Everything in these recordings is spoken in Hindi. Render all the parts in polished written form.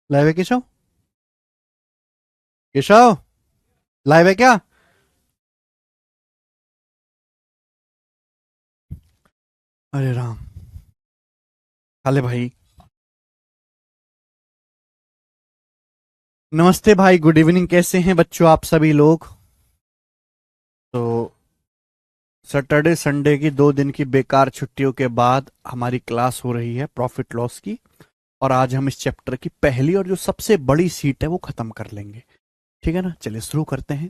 लाइव है केशव? केशव, लाइव है क्या? अरे राम। हाले भाई। नमस्ते भाई, गुड इवनिंग। कैसे हैं बच्चों आप सभी लोग? तो सैटरडे संडे की 2 दिन की बेकार छुट्टियों के बाद हमारी क्लास हो रही है प्रॉफिट लॉस की। और आज हम इस चैप्टर की पहली और जो सबसे बड़ी सीट है वो खत्म कर लेंगे। ठीक है ना? चलिए शुरू करते हैं।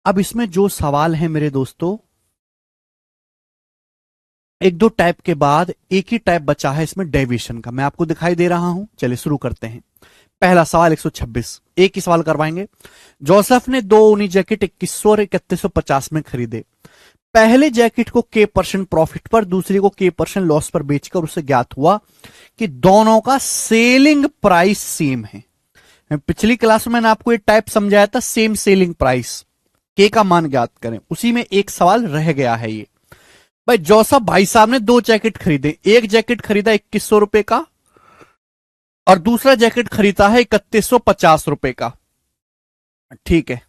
अब इसमें जो सवाल है मेरे दोस्तों, एक दो टाइप के बाद एक ही टाइप बचा है इसमें, डेविएशन का। मैं आपको दिखाई दे रहा हूं। चलिए शुरू करते हैं। पहला सवाल 126, एक ही सवाल करवाएंगे। जोसेफ ने दो ऊनी जैकेट 2100 और 3150 में खरीदे। पहले जैकेट को K% प्रॉफिट पर, दूसरी को K% लॉस पर बेचकर उसे ज्ञात हुआ कि दोनों का सेलिंग प्राइस सेम है। पिछली क्लास में मैंने आपको ये टाइप समझाया था, सेम सेलिंग प्राइस, के का मान ज्ञात करें। उसी में एक सवाल रह गया है ये। भाई जोसेफ भाई साहब ने दो जैकेट खरीदे। एक जैकेट खरीदा 2100 रुपए का और दूसरा जैकेट खरीदा है 3150 रुपए का। ठीक है।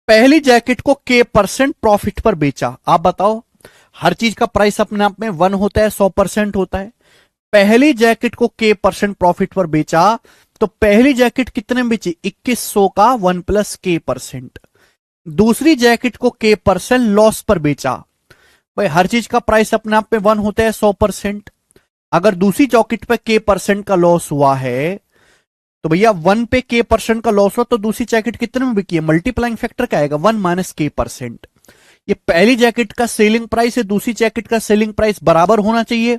पहली जैकेट को K% प्रॉफिट पर बेचा। आप बताओ, हर चीज का प्राइस अपने आप में 1 होता है, 100% होता है। पहली जैकेट को K% प्रॉफिट पर बेचा तो पहली जैकेट कितने में बेची? 2100 का 1 + K%। दूसरी जैकेट को K% लॉस पर बेचा। भाई हर चीज का प्राइस अपने आप में 1 होता है, 100%। अगर दूसरी जैकेट पे K% का लॉस हुआ है तो भैया 1 पे K% का लॉस हुआ तो दूसरी जैकेट कितने में बिकी है? मल्टीप्लाइंग फैक्टर क्या आएगा? 1 - K%। ये पहली जैकेट का सेलिंग प्राइस है, दूसरी जैकेट का सेलिंग प्राइस बराबर होना चाहिए।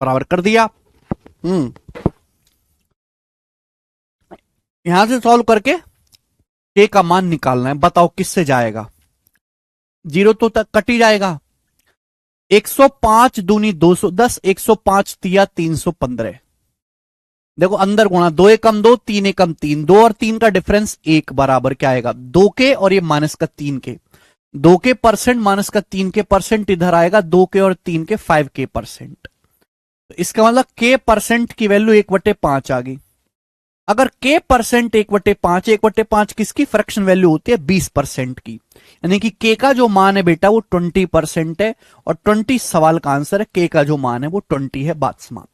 बराबर कर दिया। हम्म यहां से सॉल्व करके के का मान निकालना है। बताओ किससे जाएगा? जीरो तो तक कट ही जाएगा। 105 दूनी 210, 105 तिया 315। देखो अंदर गुणा, 2 एकम 2, 3 एकम 3, 2 और 3 का डिफरेंस 1 बराबर क्या आएगा? 2 के और ये माइनस का 3 के। 2 के परसेंट माइनस का 3 के परसेंट इधर आएगा, 2 के और 3 के 5 के परसेंट। तो इसका मतलब के परसेंट की वैल्यू 1/5 आ गई। अगर के परसेंट 1/5, 1/5 किसकी फ्रैक्शन वैल्यू होती है? 20% की। यानी कि के का जो मान है बेटा वो 20% है। और 20 सवाल का आंसर है। के का जो मान है वो 20 है। बात समाप्त।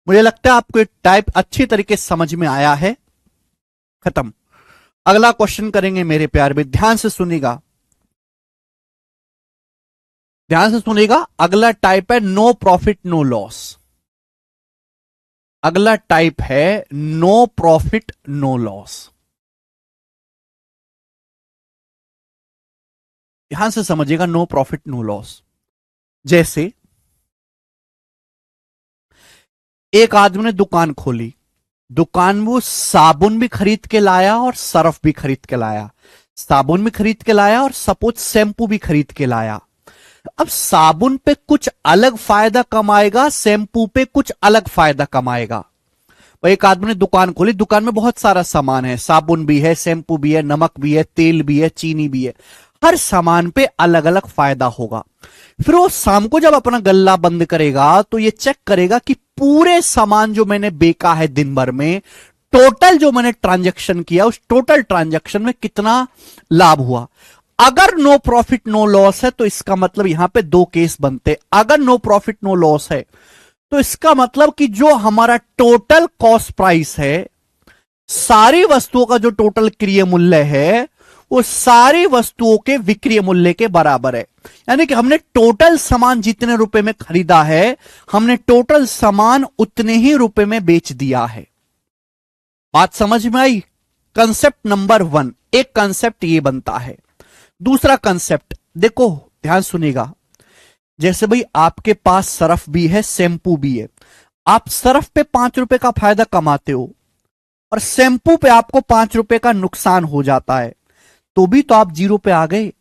मुझे लगता है आपको एक टाइप अच्छी तरीके से समझ में आया है। खत्म। अगला क्वेश्चन करेंगे मेरे प्यार भी, ध्यान से सुनिएगा। ध्यान से सुनिएगा। अगला टाइप है नो प्रॉफिट नो लॉस। अगला टाइप है नो प्रॉफिट नो लॉस। ध्यान से समझिएगा, नो प्रॉफिट नो लॉस। जैसे एक आदमी ने दुकान खोली। दुकान में वो साबुन भी खरीद के लाया और सर्फ भी खरीद के लाया। साबुन भी खरीद के लाया और सपोज शैम्पू भी खरीद के लाया। अब साबुन पे कुछ अलग फायदा कमाएगा, शैम्पू पे कुछ अलग फायदा कमाएगा। भाई एक आदमी ने दुकान खोली, दुकान में बहुत सारा सामान है, साबुन भी है, शैम्पू भी है, नमक भी है, तेल भी है, चीनी भी है। हर सामान पे अलग अलग फायदा होगा। फिर वो शाम को जब अपना गल्ला बंद करेगा तो ये चेक करेगा कि पूरे सामान जो मैंने बेचा है दिन भर में, टोटल जो मैंने ट्रांजैक्शन किया उस टोटल ट्रांजैक्शन में कितना लाभ हुआ। अगर नो प्रॉफिट नो लॉस है तो इसका मतलब यहां पे दो केस बनते। अगर नो प्रॉफिट नो लॉस है तो इसका मतलब कि जो हमारा टोटल कॉस्ट प्राइस है, सारी वस्तुओं का जो टोटल क्रय मूल्य है वो सारी वस्तुओं के विक्रय मूल्य के बराबर है। यानी कि हमने टोटल सामान जितने रुपए में खरीदा है, हमने टोटल सामान उतने ही रुपए में बेच दिया है। बात समझ में आई? Concept number 1। एक कंसेप्ट ये बनता है। दूसरा कंसेप्ट देखो, ध्यान सुनिएगा। जैसे भाई आपके पास सर्फ भी है, शैम्पू भी है। आप सर्फ पे 5 रुपए का फायदा कमाते हो और शैम्पू पे आपको 5 रुपए का नुकसान हो जाता है, तो भी तो आप जीरो पे आ गए।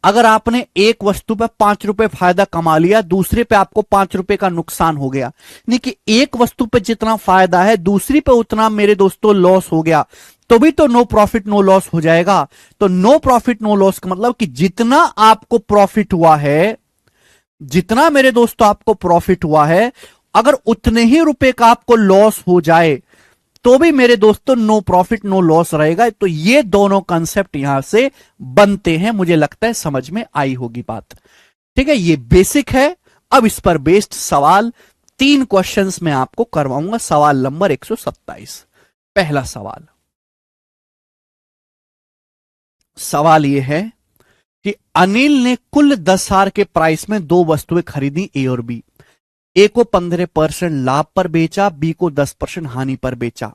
अगर आपने एक वस्तु पे 5 रुपए फायदा कमा लिया, दूसरे पे आपको 5 रुपए का नुकसान हो गया। नहीं कि एक वस्तु पे जितना फायदा है दूसरी पे उतना मेरे दोस्तों लॉस हो गया, तो भी तो नो प्रॉफिट नो लॉस हो जाएगा। तो नो प्रॉफिट नो लॉस का मतलब कि जितना आपको प्रॉफिट हुआ है जितना मेरे दोस्तों आपको प्रॉफिट हुआ है, अगर उतने ही रुपए का आपको लॉस हो जाए तो भी मेरे दोस्तों नो प्रॉफिट नो लॉस रहेगा। तो ये दोनों कंसेप्ट यहां से बनते हैं। मुझे लगता है समझ में आई होगी बात। ठीक है, ये बेसिक है। अब इस पर बेस्ड सवाल 3 क्वेश्चंस में आपको करवाऊंगा। सवाल नंबर 127। पहला सवाल, सवाल यह है कि अनिल ने कुल 10,000 के प्राइस में 2 वस्तुएं खरीदी, ए और बी। ए को 15% लाभ पर बेचा, बी को 10% हानि पर बेचा।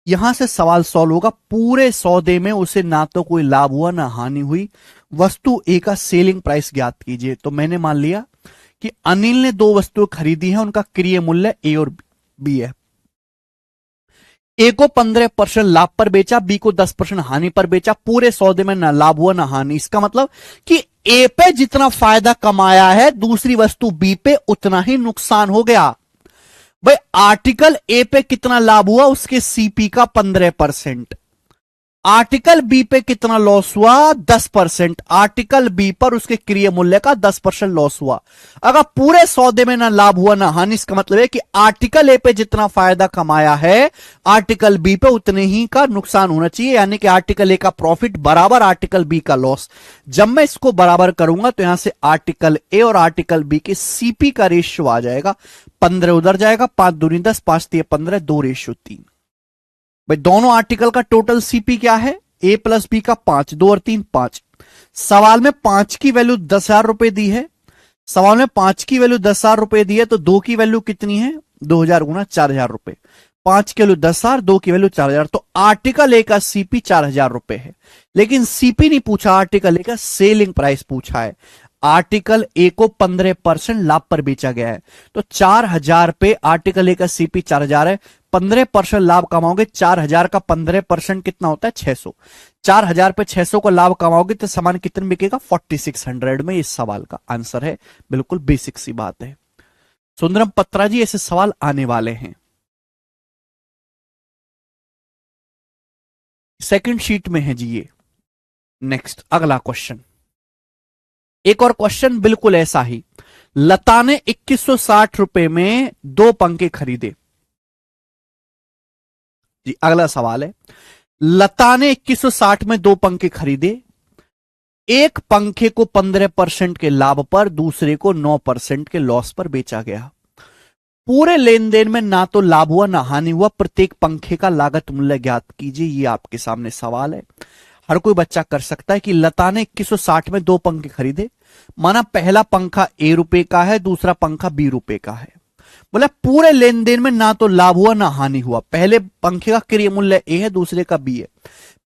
यहां से सवाल सॉल्व होगा। पूरे सौदे में उसे ना तो कोई लाभ हुआ ना हानि हुई। वस्तु ए का सेलिंग प्राइस ज्ञात कीजिए। तो मैंने मान लिया कि अनिल ने 2 वस्तुएं खरीदी हैं, उनका क्रय मूल्य ए और बी है। ए को 15% लाभ पर बेचा, बी को 10% हानि पर बेचा। पूरे सौदे में ना लाभ हुआ ना हानि। इसका मतलब कि ए पे जितना फायदा कमाया है, दूसरी वस्तु बी पे उतना ही नुकसान हो गया। भाई आर्टिकल ए पे कितना लाभ हुआ, उसके सीपी का 15%। आर्टिकल बी पे कितना लॉस हुआ, 10%। आर्टिकल बी पर उसके क्रय मूल्य का 10% लॉस हुआ। अगर पूरे सौदे में ना लाभ हुआ ना हानि, इसका मतलब है कि आर्टिकल ए पे जितना फायदा कमाया है, आर्टिकल बी पे उतने ही का नुकसान होना चाहिए। यानी कि आर्टिकल ए का प्रॉफिट बराबर आर्टिकल बी का लॉस। जब मैं इसको बराबर करूंगा तो यहां से आर्टिकल ए और आर्टिकल बी के सीपी का रेशियो आ जाएगा। 15 उधर जाएगा, 5 दूनी 10, 5 3 15, 2:3। भाई दोनों आर्टिकल का टोटल सीपी क्या है, ए प्लस बी का 5, 2 और 3 5। सवाल में 5 की वैल्यू 10,000 रुपए दी है। सवाल में 5 की वैल्यू 10,000 रुपए दी है, तो 2 की वैल्यू कितनी है, 2,000 गुना 4,000 रुपए। 5 की वैल्यू 10,000, 2 की वैल्यू 4,000। तो आर्टिकल ए का सीपी 4,000 रुपए है। लेकिन सीपी नहीं पूछा, आर्टिकल ए का सेलिंग प्राइस पूछा है। आर्टिकल ए को 15% लाभ पर बेचा गया है, तो 4,000 पे आर्टिकल ए का सीपी 4,000 है। 15% लाभ कमाओगे, 4,000 का 15% कितना होता है, 600। 4,000 पे 600 को लाभ कमाओगे तो सामान कितने बिकेगा, 4600 में। इस सवाल का आंसर है। बिल्कुल बेसिक सी बात है। सुंदरम पत्रा जी, ऐसे सवाल आने वाले हैं। सेकंड शीट में है जी ये। नेक्स्ट अगला क्वेश्चन, एक और क्वेश्चन बिल्कुल ऐसा ही। लता ने 2160 रुपए में 2 पंखे खरीदे जी। अगला सवाल है, लता ने 2160 में 2 पंखे खरीदे। एक पंखे को 15% के लाभ पर, दूसरे को 9% के लॉस पर बेचा गया। पूरे लेन देन में ना तो लाभ हुआ ना हानि हुआ। प्रत्येक पंखे का लागत मूल्य ज्ञात कीजिए। ये आपके सामने सवाल है। हर कोई बच्चा कर सकता है कि लता ने 2160 में 2 पंखे खरीदे। माना पहला पंखा ए रुपए का है, दूसरा पंखा बी रुपए का है। बोला पूरे लेन देन में ना तो लाभ हुआ ना हानि हुआ। पहले पंखे का क्रय मूल्य ए है, दूसरे का बी है।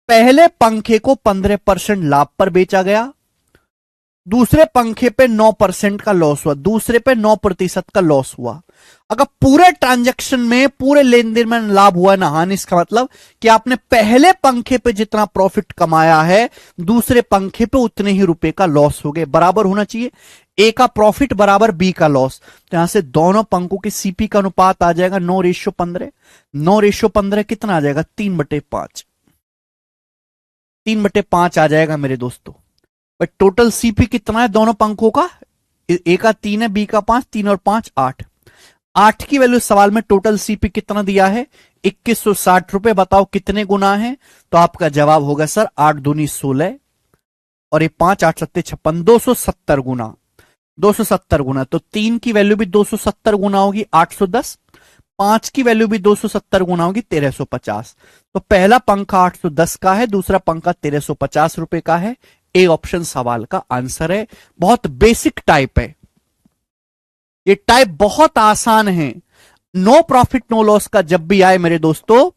पहले पंखे को 15% लाभ पर बेचा गया, दूसरे पंखे पे 9% का लॉस हुआ, दूसरे पे 9% का लॉस हुआ। अगर पूरे ट्रांजैक्शन में, पूरे लेन देन में लाभ हुआ ना हानि, इसका मतलब कि आपने पहले पंखे पे जितना प्रॉफिट कमाया है, दूसरे पंखे पे उतने ही रुपए का लॉस हो गए। बराबर होना चाहिए, ए का प्रॉफिट बराबर बी का लॉस। तो यहां से दोनों पंखों के सीपी का अनुपात आ जाएगा 9:15। 9:15 कितना आ जाएगा, 3/5। 3/5 आ जाएगा मेरे दोस्तों। बट टोटल सीपी कितना है दोनों पंखों का, ए का 3 है, बी का 5, 3 और 5 8। 8 की वैल्यू सवाल में टोटल सीपी कितना दिया है, 2160 रुपए। बताओ कितने गुना है, तो आपका जवाब होगा सर 8 दूनी 16 और ये 5 8 सत्ते 56, 270 गुना। 270 गुना, तो 3 की वैल्यू भी 270 गुना होगी, 810। 5 की वैल्यू भी 270 गुना होगी, 1350। तो पहला पंखा 810 का है, दूसरा पंखा 1350 रुपए का है। ए ऑप्शन सवाल का आंसर है। बहुत बेसिक टाइप है ये, टाइप बहुत आसान है। नो प्रॉफिट नो लॉस का जब भी आए मेरे दोस्तों,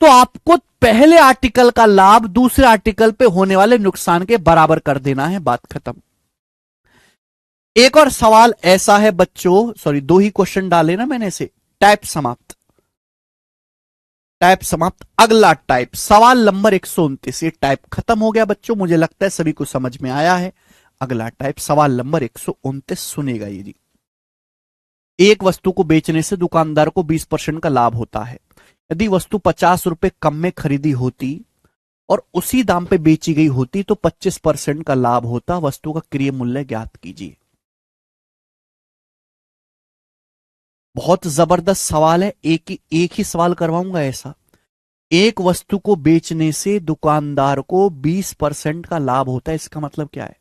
तो आपको पहले आर्टिकल का लाभ दूसरे आर्टिकल पे होने वाले नुकसान के बराबर कर देना है, बात खत्म। एक और सवाल ऐसा है बच्चों, सॉरी 2 ही क्वेश्चन डाले ना मैंने से। टाइप समाप्त, टाइप समाप्त। अगला टाइप सवाल नंबर 129। ये टाइप खत्म हो गया बच्चों, मुझे लगता है सभी को समझ में आया है। अगला टाइप सवाल नंबर 129 सुनेगा ये जी। एक वस्तु को बेचने से दुकानदार को 20% का लाभ होता है। यदि वस्तु 50 रुपए कम में खरीदी होती और उसी दाम पे बेची गई होती तो 25% का लाभ होता। वस्तु का क्रय मूल्य ज्ञात कीजिए। बहुत जबरदस्त सवाल है, एक ही सवाल करवाऊंगा ऐसा। एक वस्तु को बेचने से दुकानदार को 20% का लाभ होता है, इसका मतलब क्या है?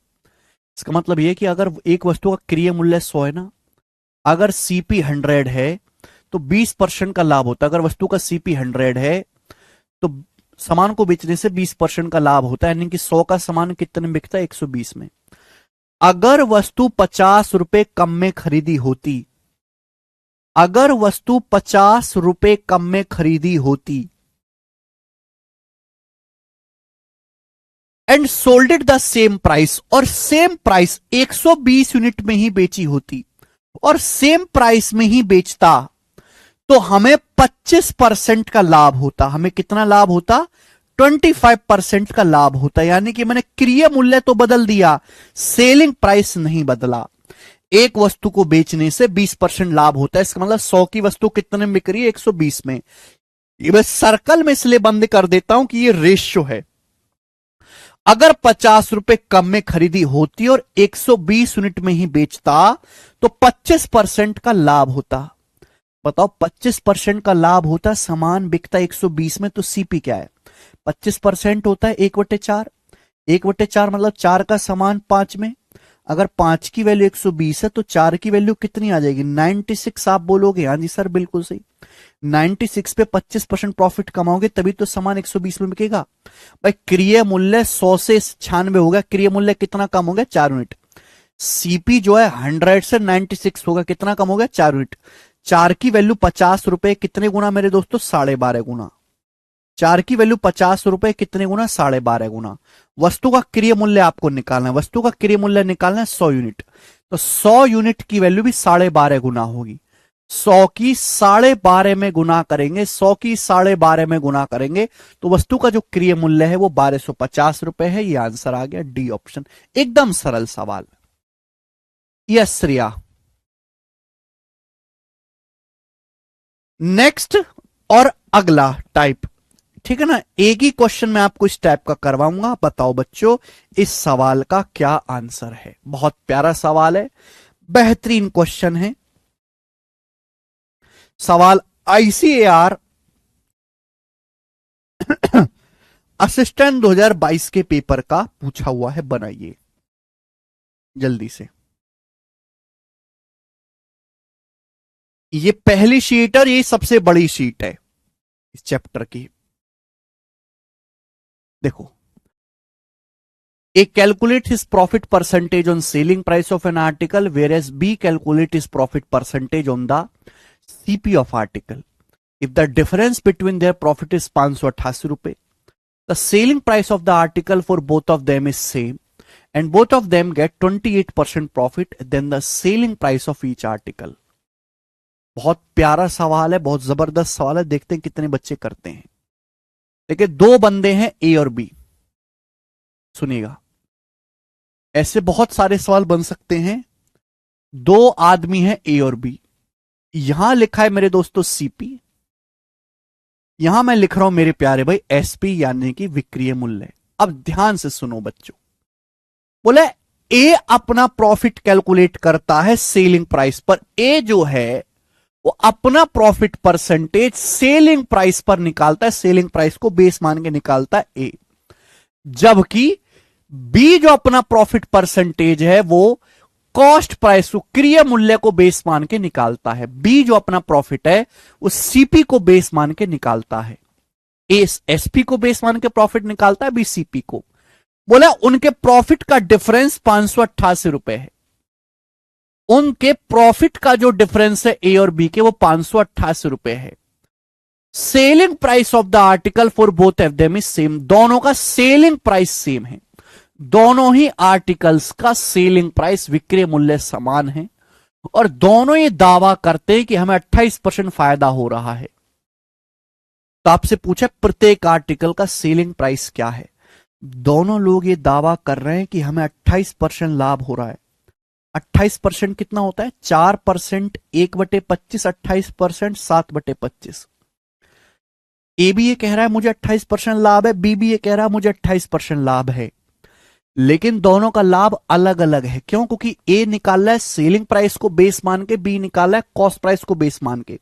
इसका मतलब यह कि अगर एक वस्तु का क्रय मूल्य 100 है ना, अगर सीपी 100 है तो 20% का लाभ होता है। अगर वस्तु का सीपी 100 है तो सामान को बेचने से 20% का लाभ होता है, यानी कि 100 का सामान कितने में बिकता है? 120 में। अगर वस्तु 50 रुपए कम में खरीदी होती, अगर वस्तु 50 रुपए कम में खरीदी होती and sold it the same price, और सेम प्राइस 120 यूनिट में ही बेची होती और सेम प्राइस में ही बेचता, तो हमें 25% का लाभ होता। हमें कितना लाभ होता? 25% का लाभ होता। यानी कि मैंने क्रय मूल्य तो बदल दिया, सेलिंग प्राइस नहीं बदला। एक वस्तु को बेचने से 20% लाभ होता है, इसका मतलब 100 की वस्तु कितने में बिक रही है? 120 में। ये मैं सर्कल में इसलिए बंद कर देता हूं कि ये रेशियो है। अगर 50 रुपए कम में खरीदी होती और 120 यूनिट में ही बेचता तो 25% का लाभ होता। बताओ, 25% का लाभ होता, सामान बिकता 120 में, तो सीपी क्या है? 25% होता है 1/4। 1/4 मतलब 4 का सामान 5 में। अगर 5 की वैल्यू 120 है तो 4 की वैल्यू कितनी आ जाएगी? 96। आप बोलोगे हाँ जी सर बिल्कुल सही। 96 पे 25% प्रॉफिट कमाओगे तभी तो सामान 120 में बिकेगा। भाई क्रय मूल्य 100 से 96 हो गया, क्रय मूल्य कितना कम हो गया? 4 यूनिट। सीपी जो है 100 से 96 होगा, कितना कम हो गया? 4 यूनिट। 4 की वैल्यू 50 रुपए, कितने गुना मेरे दोस्तों? 12.5 गुना। 4 की वैल्यू 50 रुपए, कितने गुना? 12.5 गुना। वस्तु का क्रय मूल्य आपको निकालना है, वस्तु का क्रय मूल्य निकालना है 100 यूनिट, तो 100 यूनिट की वैल्यू भी 12.5 गुना होगी। 100 की 12.5 में गुना करेंगे, 100 की 12.5 में गुना करेंगे तो वस्तु का जो क्रय मूल्य है वो 1250 रुपए है। ये आंसर आ गया डी ऑप्शन। एकदम सरल सवाल। यस श्रिया। नेक्स्ट और अगला टाइप, ठीक है ना, एक ही क्वेश्चन में आपको इस टाइप का करवाऊंगा। बताओ बच्चों इस सवाल का क्या आंसर है? बहुत प्यारा सवाल है, बेहतरीन क्वेश्चन है। सवाल आईसीएआर असिस्टेंट 2022 के पेपर का पूछा हुआ है, बनाइए जल्दी से। ये पहली शीट और ये सबसे बड़ी शीट है इस चैप्टर की। देखो, A calculate his profit percentage on selling price of an article, whereas B calculate his profit percentage on the CP of article. If the difference between their profit is 588 रुपए, the selling price of the article for both of them is same, and both of them get 28% profit, then the selling price of each article. बहुत प्यारा सवाल है, बहुत जबरदस्त सवाल है, देखते हैं कितने बच्चे करते हैं। देखिए, दो बंदे हैं ए और बी, सुनिएगा, ऐसे बहुत सारे सवाल बन सकते हैं। दो आदमी हैं ए और बी, यहां लिखा है मेरे दोस्तों सीपी, यहां मैं लिख रहा हूं मेरे प्यारे भाई एसपी, यानी कि विक्रय मूल्य। अब ध्यान से सुनो बच्चों, बोले ए अपना प्रॉफिट कैलकुलेट करता है सेलिंग प्राइस पर। ए जो है वो अपना प्रॉफिट परसेंटेज सेलिंग प्राइस पर निकालता है, सेलिंग प्राइस को बेस मान के निकालता है ए। जबकि बी जो अपना प्रॉफिट परसेंटेज है वो कॉस्ट प्राइस को, क्रय मूल्य को बेस मान के निकालता है। बी जो अपना प्रॉफिट है वो सीपी को बेस मान के निकालता है। एसपी को बेस मान के प्रॉफिट निकालता है, बी सीपी को। बोला उनके प्रॉफिट का डिफरेंस 588 रुपए है। उनके प्रॉफिट का जो डिफरेंस है ए और बी के वो 588 रुपए है। Selling price of the article for both of them is same, दोनों का सेलिंग प्राइस सेम है। दोनों ही आर्टिकल्स का सेलिंग प्राइस, विक्रय मूल्य समान है, और दोनों ये दावा करते हैं कि हमें 28% फायदा हो रहा है। तो आपसे पूछा प्रत्येक आर्टिकल का सेलिंग प्राइस क्या है? दोनों लोग ये दावा कर रहे हैं कि हमें 28% लाभ हो रहा है। 28% कितना होता है? 4%, 1/25, 28%, 7/25। ए भी ये कह रहा है मुझे 28% लाभ है, बी भी ये कह रहा है मुझे 28% लाभ है। लेकिन दोनों का लाभ अलग अलग है। क्यों? क्योंकि ए निकाल रहा है सेलिंग प्राइस को बेस मान के, बी निकाल रहा है कॉस्ट प्राइस को बेस मान के।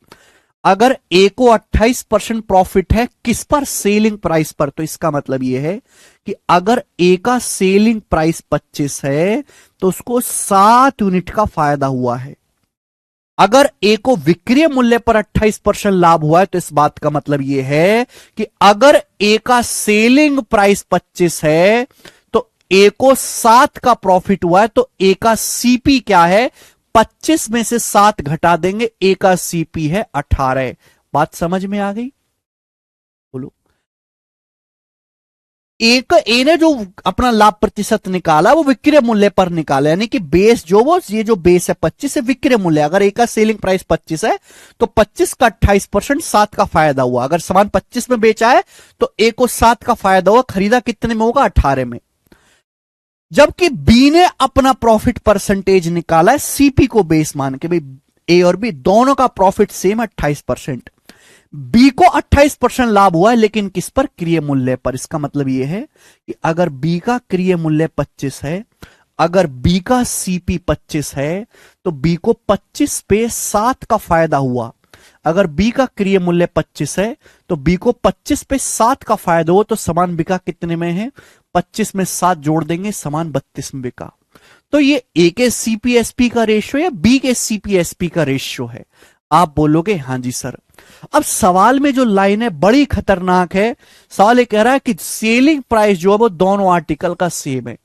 अगर ए को 28% प्रॉफिट है किस पर? सेलिंग प्राइस पर। तो इसका मतलब यह है कि अगर ए का सेलिंग प्राइस 25 है तो उसको 7 यूनिट का फायदा हुआ है। अगर ए को विक्रय मूल्य पर 28% लाभ हुआ है तो इस बात का मतलब यह है कि अगर ए का सेलिंग प्राइस 25 है तो ए को 7 का प्रॉफिट हुआ है। तो ए का सीपी क्या है? 25 में से 7 घटा देंगे, ए का सीपी है 18। बात समझ में आ गई? बोलो। एक ए ने जो अपना लाभ प्रतिशत निकाला वो विक्रय मूल्य पर निकाला, यानी कि बेस जो वो ये जो बेस है 25 है विक्रय मूल्य। अगर ए का सेलिंग प्राइस 25 है तो 25 का 28%, 7 का फायदा हुआ। अगर सामान 25 में बेचा है तो ए को 7 का फायदा हुआ, खरीदा कितने में होगा? 18 में। जबकि बी ने अपना प्रॉफिट परसेंटेज निकाला है सीपी को बेस मान के। भाई ए और बी दोनों का प्रॉफिट सेम 28%। बी को 28% लाभ हुआ है, लेकिन किस पर? क्रिय मूल्य पर। इसका मतलब यह है कि अगर बी का क्रिय मूल्य 25 है, अगर बी का सीपी 25 है तो बी को 25 पे 7 का फायदा हुआ। अगर बी का क्रिय मूल्य 25 है तो बी को 25 पे 7 का फायदा हो तो सामान बिका कितने में है? 25 में 7 जोड़ देंगे, सामान 32 में बिका। तो ये ए के सीपीएसपी का रेशियो या बी के सीपीएसपी का रेशियो है? आप बोलोगे हां जी सर। अब सवाल में जो लाइन है बड़ी खतरनाक है। सवाल ये कह रहा है कि सेलिंग प्राइस जो है वो दोनों आर्टिकल का सेम है।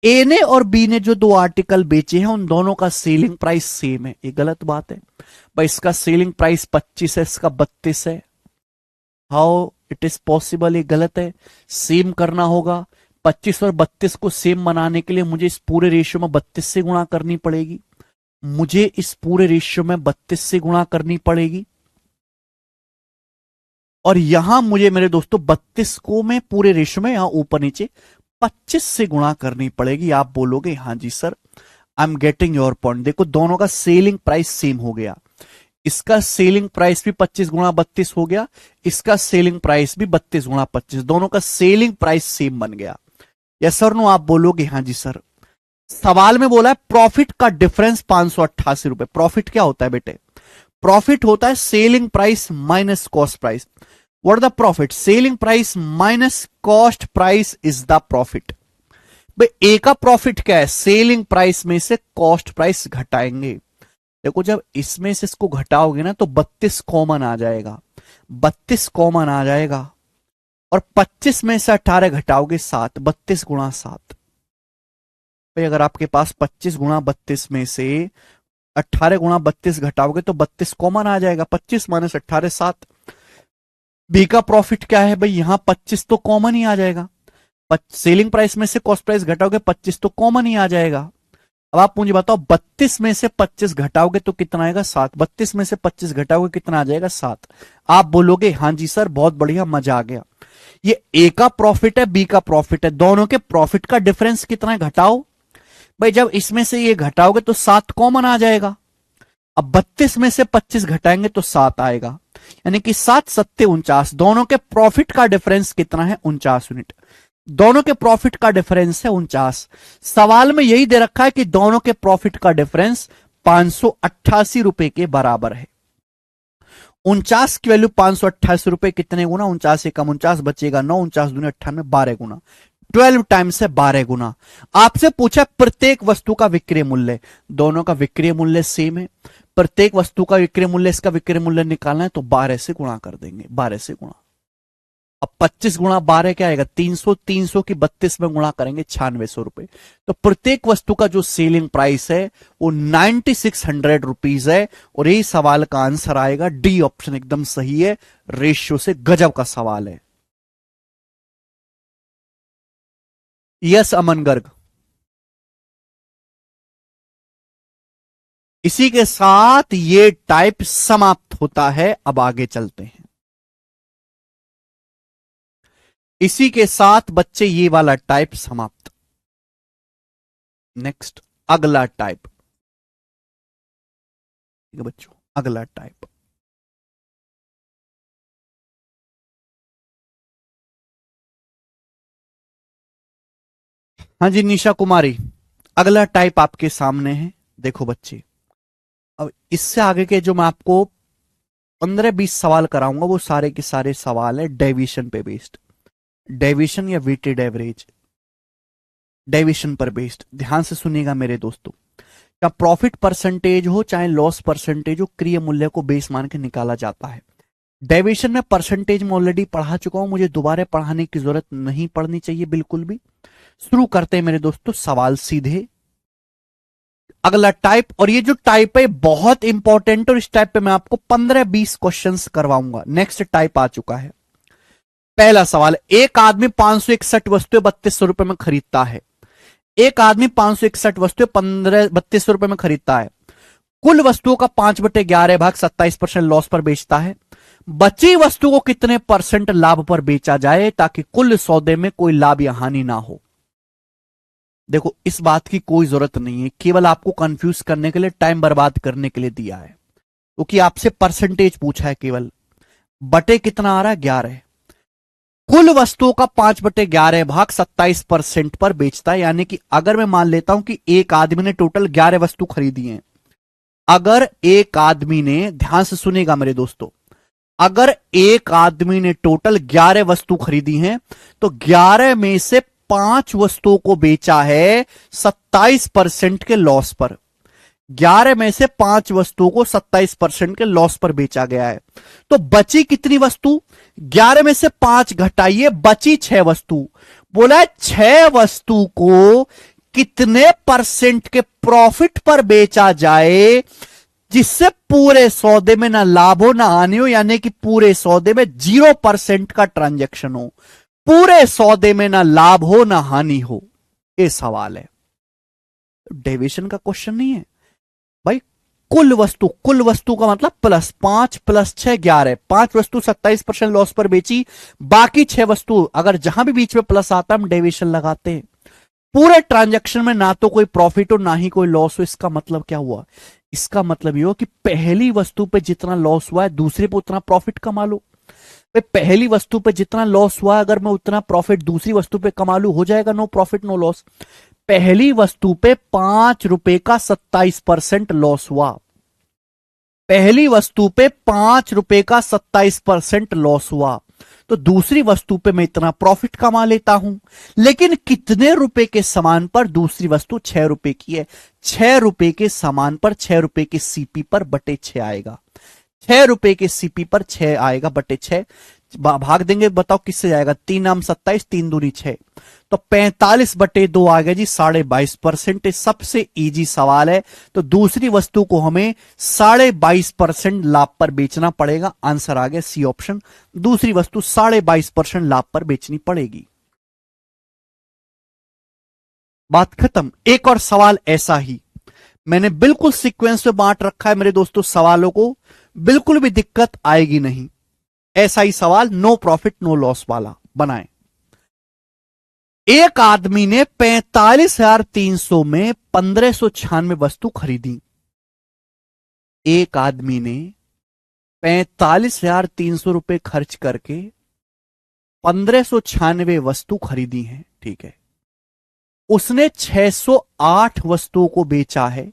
ए ने और बी ने जो दो आर्टिकल बेचे हैं उन दोनों का सेलिंग प्राइस सेम है। ये गलत बात है भाई। इसका सेलिंग प्राइस 25 है, इसका 32 है। How it is possible? ये गलत है। सेम करना होगा। 25 और 32 को सेम बनाने के लिए मुझे इस पूरे रेशियो में 32 से गुणा करनी पड़ेगी। मुझे इस पूरे रेशियो में 32 से गुणा करनी पड़ेगी। और यहां मुझे मेरे दोस्तों 32 को मैं पूरे रेशियो में यहां ऊपर नीचे 25 से गुणा करनी पड़ेगी। आप बोलोगे हां जी sir, I am getting your point. देखो दोनों का सेलिंग प्राइस सेम हो गया। इसका सेलिंग प्राइस भी 25 गुणा 32 हो गया, इसका सेलिंग प्राइस भी 32 गुणा 25। दोनों का सेलिंग प्राइस सेम बन गया। Yes sir no? आप बोलोगे हां जी सर। सवाल में बोला है प्रॉफिट का डिफरेंस 588 रुपए। प्रॉफिट क्या होता है बेटे? प्रॉफिट होता है selling price minus cost price. What the profit? Selling price minus cost price is the profit. भाई ए का प्रॉफिट क्या है? सेलिंग प्राइस में से कॉस्ट प्राइस घटाएंगे। देखो जब इसमें से इसको घटाओगे ना तो 32 कॉमन आ जाएगा। 32 कॉमन आ जाएगा और 25 में से 18 घटाओगे 7। 32 गुणा 7। भाई अगर आपके पास 25 गुणा 32 में से 18 गुणा 32 घटाओगे तो 32 कॉमन आ जाएगा। 25 माइनस 18 7। बी का प्रॉफिट क्या है? भाई यहां 25 तो कॉमन ही आ जाएगा। सेलिंग प्राइस में से कॉस्ट प्राइस घटाओगे 25 तो कॉमन ही आ जाएगा। अब आप मुझे बताओ 32 में से 25 घटाओगे तो कितना आएगा? 7। 32 में से 25 घटाओगे कितना आ जाएगा? 7। आप बोलोगे हां जी सर बहुत बढ़िया, मजा आ गया। ये ए का प्रॉफिट है, बी का प्रॉफिट है, दोनों के प्रॉफिट का डिफरेंस कितना है? घटाओ। भाई जब इसमें से ये घटाओगे तो 7 कॉमन आ जाएगा। अब 32 में से 25 घटाएंगे तो 7 आएगा, यानी कि 7 सत्ते 49। दोनों के प्रॉफिट का डिफरेंस कितना है? 49 यूनिट। दोनों के प्रॉफिट का डिफरेंस है 49। सवाल में यही दे रखा है कि दोनों के प्रॉफिट का डिफरेंस 588 रुपए के बराबर है। 49 की वैल्यू 588 रुपए कितने गुना? 49 से कम 49 बचेगा 9, 49 दूनी 98, 12 गुना। 12 टाइम्स है 12 गुना। आपसे पूछा प्रत्येक वस्तु का विक्रय मूल्य। दोनों का विक्रय मूल्य सेम है। प्रत्येक वस्तु का विक्रय मूल्य, इसका विक्रय मूल्य निकालना है तो 12 से गुणा कर देंगे। 12 से गुणा। अब 25 गुणा 12 क्या आएगा? 300। 300 की 32 में गुणा करेंगे 9600 रुपए। तो प्रत्येक वस्तु का जो सेलिंग प्राइस है वो 9600 रुपीज है। और यही सवाल का आंसर आएगा डी ऑप्शन एकदम सही है। रेशियो से गजब का सवाल है। यस अमन गर्ग। इसी के साथ ये टाइप समाप्त होता है। अब आगे चलते हैं। इसी के साथ बच्चे ये वाला टाइप समाप्त। नेक्स्ट अगला टाइप। ठीक है बच्चों, अगला टाइप। हाँ जी निशा कुमारी, अगला टाइप आपके सामने है। देखो बच्चे, अब इससे आगे के जो मैं आपको 15-20 सवाल कराऊंगा वो सारे के सारे सवाल है डेविएशन पे बेस्ड, डेविएशन या वेटेड एवरेज, डेविएशन पर बेस्ड। ध्यान से सुनिएगा मेरे दोस्तों, क्या प्रॉफिट परसेंटेज हो चाहे लॉस परसेंटेज हो, क्रिय मूल्य को बेस मान के निकाला जाता है। डेविएशन में परसेंटेज में ऑलरेडी पढ़ा चुका हूं, मुझे दोबारा पढ़ाने की जरूरत नहीं पड़नी चाहिए बिल्कुल भी। शुरू करते हैं मेरे दोस्तों सवाल सीधे। अगला टाइप, और ये जो टाइप है बहुत इंपॉर्टेंट, और इस टाइप पे मैं आपको 15-20 क्वेश्चंस करवाऊंगा। नेक्स्ट टाइप आ चुका है। पहला सवाल, एक आदमी 561 वस्तुएं 3200 रुपए में खरीदता है। एक आदमी 561 वस्तुएं 3200 रुपए में खरीदता है। कुल वस्तुओं का 5/11 भाग 27% लॉस पर बेचता है। बची वस्तु को कितने परसेंट लाभ पर बेचा जाए ताकि कुल सौदे में कोई लाभ या हानि ना हो। देखो इस बात की कोई जरूरत नहीं है, केवल आपको कंफ्यूज करने के लिए, टाइम बर्बाद करने के लिए दिया है, क्योंकि आपसे परसेंटेज पूछा है केवल। बटे कितना आ रहा है 11, कुल वस्तुओं का 5/11 भाग 27% पर बेचता है। यानी कि अगर मैं मान लेता हूं कि एक आदमी ने टोटल 11 वस्तु खरीदी है, अगर एक आदमी ने, ध्यान से सुनेगा मेरे दोस्तों, अगर एक आदमी ने टोटल 11 वस्तु खरीदी हैं तो 11 में से 5 वस्तुओं को बेचा है 27% के लॉस पर। 11 में से 5 वस्तुओं को 27% के लॉस पर बेचा गया है। तो बची कितनी वस्तु, 11 में से 5 घटाइए, बची 6 वस्तु। बोला है 6 वस्तु को कितने परसेंट के प्रॉफिट पर बेचा जाए जिससे पूरे सौदे में ना लाभ हो ना हानि हो, यानी कि पूरे सौदे में 0% का ट्रांजैक्शन हो, पूरे सौदे में ना लाभ हो ना हानि हो। ये सवाल है, डेविएशन का क्वेश्चन नहीं है भाई। कुल वस्तु, कुल वस्तु का मतलब प्लस 5 + 6 11, 5 वस्तु 27% लॉस पर बेची, बाकी 6 वस्तु, अगर जहां भी बीच में प्लस आता है हम डेविएशन लगाते हैं। पूरे ट्रांजैक्शन में ना तो कोई प्रॉफिट हो ना ही कोई लॉस हो। इसका मतलब क्या हुआ, इसका मतलब ये हो कि पहली वस्तु पे जितना लॉस हुआ है दूसरे पे उतना प्रॉफिट कमा लो। पहली वस्तु पे जितना लॉस हुआ है अगर मैं उतना प्रॉफिट दूसरी वस्तु पे कमा लू, हो जाएगा नो प्रॉफिट नो लॉस। पहली वस्तु पे 5 रुपए का 27% लॉस हुआ, पहली वस्तु पे 5 रुपए का 27% लॉस हुआ, तो दूसरी वस्तु पे मैं इतना प्रॉफिट कमा लेता हूं। लेकिन कितने रुपए के सामान पर, दूसरी वस्तु 6 रुपए की है, 6 रुपए के सामान पर 6 रुपए के सीपी पर बटे 6 आएगा, 6 रुपए के सीपी पर 6 आएगा बटे 6। भाग देंगे, बताओ किससे जाएगा, 3 नाम 27, 3 दूनी 6, तो 45/2 आ गया जी, 22.5%। सबसे इजी सवाल है, तो दूसरी वस्तु को हमें 22.5% लाभ पर बेचना पड़ेगा। आंसर आ गया सी ऑप्शन, दूसरी वस्तु 22.5% लाभ पर बेचनी पड़ेगी। बात खत्म। एक और सवाल ऐसा ही, मैंने बिल्कुल सीक्वेंस में बांट रखा है मेरे दोस्तों सवालों को, बिल्कुल भी दिक्कत आएगी नहीं। ऐसा ही सवाल नो प्रॉफिट नो लॉस वाला बनाएं। एक आदमी ने 45,300 में 1596 वस्तु खरीदी। एक आदमी ने 45,300 रुपए खर्च करके 1596 वस्तु खरीदी है, ठीक है। उसने 608 वस्तुओं को बेचा है,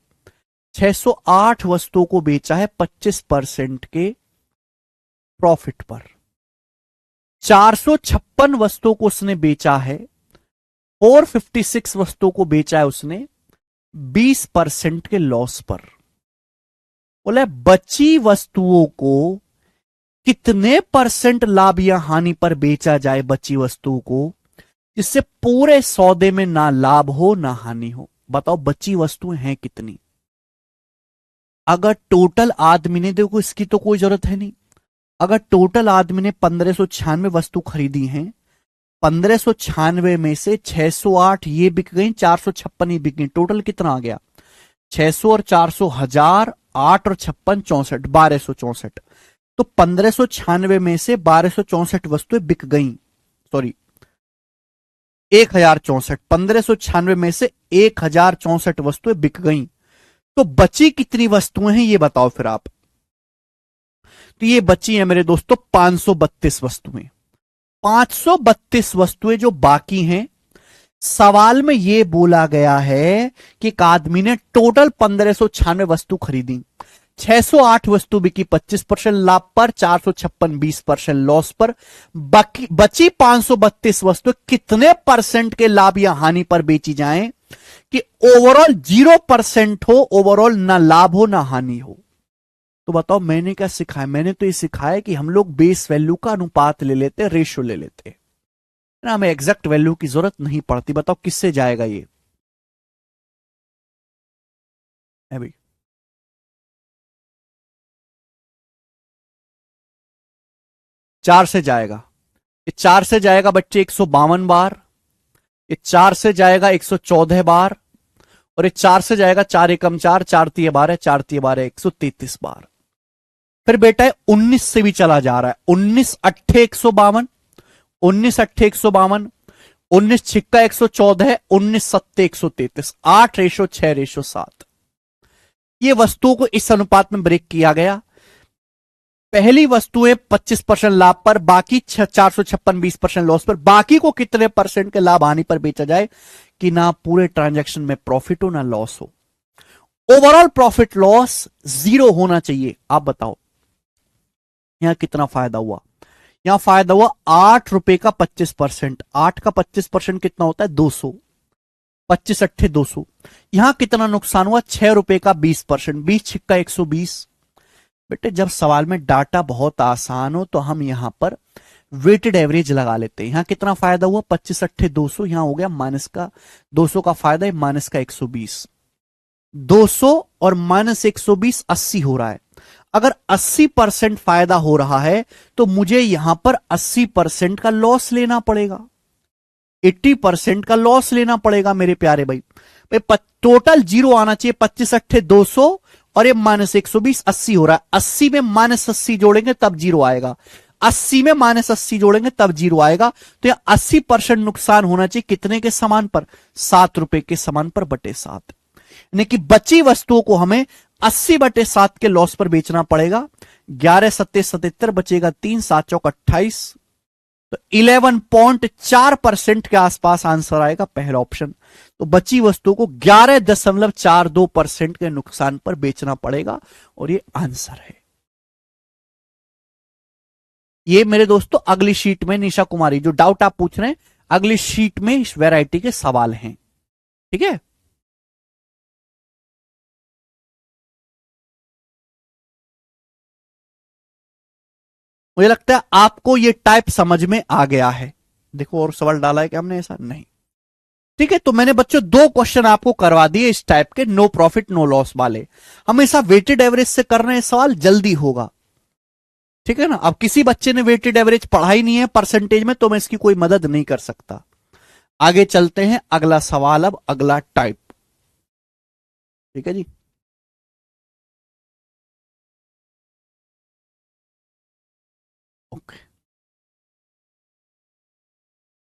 608 वस्तुओं को बेचा है 25% के प्रॉफिट पर। 456 वस्तुओं को उसने बेचा है, 456 वस्तुओं को बेचा है उसने 20% के लॉस पर। बोला बची वस्तुओं को कितने परसेंट लाभ या हानि पर बेचा जाए, बची वस्तुओं को, जिससे पूरे सौदे में ना लाभ हो ना हानि हो। बताओ बची वस्तुएं हैं कितनी। अगर टोटल आदमी ने, देखो इसकी तो कोई जरूरत है नहीं, अगर टोटल आदमी ने 1596 वस्तु खरीदी हैं, 1596 में से 608 ये बिक गई, 456 ये बिक गई, टोटल कितना आ गया, 600 और 400 1000, 8 और 56 64, 1264। तो 1596 में से 1264 वस्तुएं बिक गई, सॉरी 1064, 1596 में से 1064 वस्तुएं बिक गई, तो बची कितनी वस्तुएं हैं ये बताओ फिर आप। तो ये बची है मेरे दोस्तों 532 वस्तुएं। 532 वस्तुएं जो बाकी हैं, सवाल में यह बोला गया है कि एक आदमी ने टोटल 1596 वस्तु खरीदी, 608 वस्तु बिकी 25% लाभ पर, 456 20% लॉस पर, बची 532 वस्तु कितने परसेंट के लाभ या हानि पर बेची जाएं कि ओवरऑल 0% हो, ओवरऑल ना लाभ हो ना हानि हो। तो बताओ मैंने क्या सिखाया? मैंने तो ये सिखाया कि हम लोग बेस वैल्यू का अनुपात ले लेते, रेशियो ले लेते ना, हमें एग्जैक्ट वैल्यू की जरूरत नहीं पड़ती। बताओ किससे जाएगा ये? है भाई, 4 से जाएगा। ये 4 से जाएगा बच्चे 152 बार, ये 4 से जाएगा 114 बार, और ये 4 से जाएगा 4 एकम 4, 4 तिये 12, 4 तिये 12 133 बार। फिर बेटा 19 से भी चला जा रहा है, 19 अट्ठे 152, 19 अट्ठे 152, 19 छिक्का 114, 19 सत्ते 133, 8:6:7। ये वस्तुओं को इस अनुपात में ब्रेक किया गया। पहली वस्तुएं 25% लाभ पर, बाकी 456 20% लॉस पर। बाकी को कितने परसेंट के लाभ हानि पर बेचा जाए कि ना पूरे ट्रांजैक्शन में प्रॉफिट हो ना लॉस हो। ओवरऑल प्रॉफिट लॉस 0 होना चाहिए। आप बताओ यहां कितना फायदा हुआ? यहां फायदा हुआ 8 रुपए का 25%। 8 का 25% कितना होता है? 200। 25 अट्ठे 200। यहां कितना नुकसान हुआ? 6 रुपए का 20%। 20 छिक्का 120। बेटे जब सवाल में डाटा बहुत आसान हो तो हम यहां पर वेटेड एवरेज लगा लेते हैं। यहां कितना फायदा हुआ? 25 अट्ठे 200। यहां हो गया माइनस का 200 का फायदा है, माइनस का 120। 200 और माइनस 120 80 हो रहा है। अगर 80% फायदा हो रहा है तो मुझे यहां पर 80% का लॉस लेना पड़ेगा, 80% का लॉस लेना पड़ेगा मेरे प्यारे भाई। टोटल 0 आना चाहिए। 25 अट्ठे 200 और ये माइनस 120, 80 हो रहा है। 80 में माइनस 80 जोड़ेंगे तब 0 आएगा, 80 में माइनस 80 जोड़ेंगे तब 0 आएगा। तो यह 80% नुकसान होना चाहिए कितने के समान पर? 7 रुपए के समान पर बटे 7। यानी कि बची वस्तुओं को हमें 80/7 के लॉस पर बेचना पड़ेगा। 11 सत्ते 77 बचेगा 3, 7 चौक 28। तो 11.4% के आसपास आंसर आएगा, पहला ऑप्शन। तो बची वस्तुओं को 11.42% के नुकसान पर बेचना पड़ेगा और ये आंसर है। ये मेरे दोस्तों अगली शीट में निशा कुमारी जो डाउट आप पूछ रहे हैं, अगली शीट में इस वैरायटी के सवाल हैं। ठीक है, मुझे लगता है आपको ये टाइप समझ में आ गया है। देखो और सवाल डाला है कि हमने? ऐसा नहीं। ठीक है, तो मैंने बच्चों 2 क्वेश्चन आपको करवा दिए इस टाइप के, नो प्रॉफिट नो लॉस वाले। हमेशा वेटेड एवरेज से कर रहे हैं सवाल, जल्दी होगा। ठीक है ना। अब किसी बच्चे ने वेटेड एवरेज पढ़ा ही नहीं है परसेंटेज में तो मैं इसकी कोई मदद नहीं कर सकता। आगे चलते हैं, अगला सवाल, अब अगला टाइप। ठीक है जी, ओके।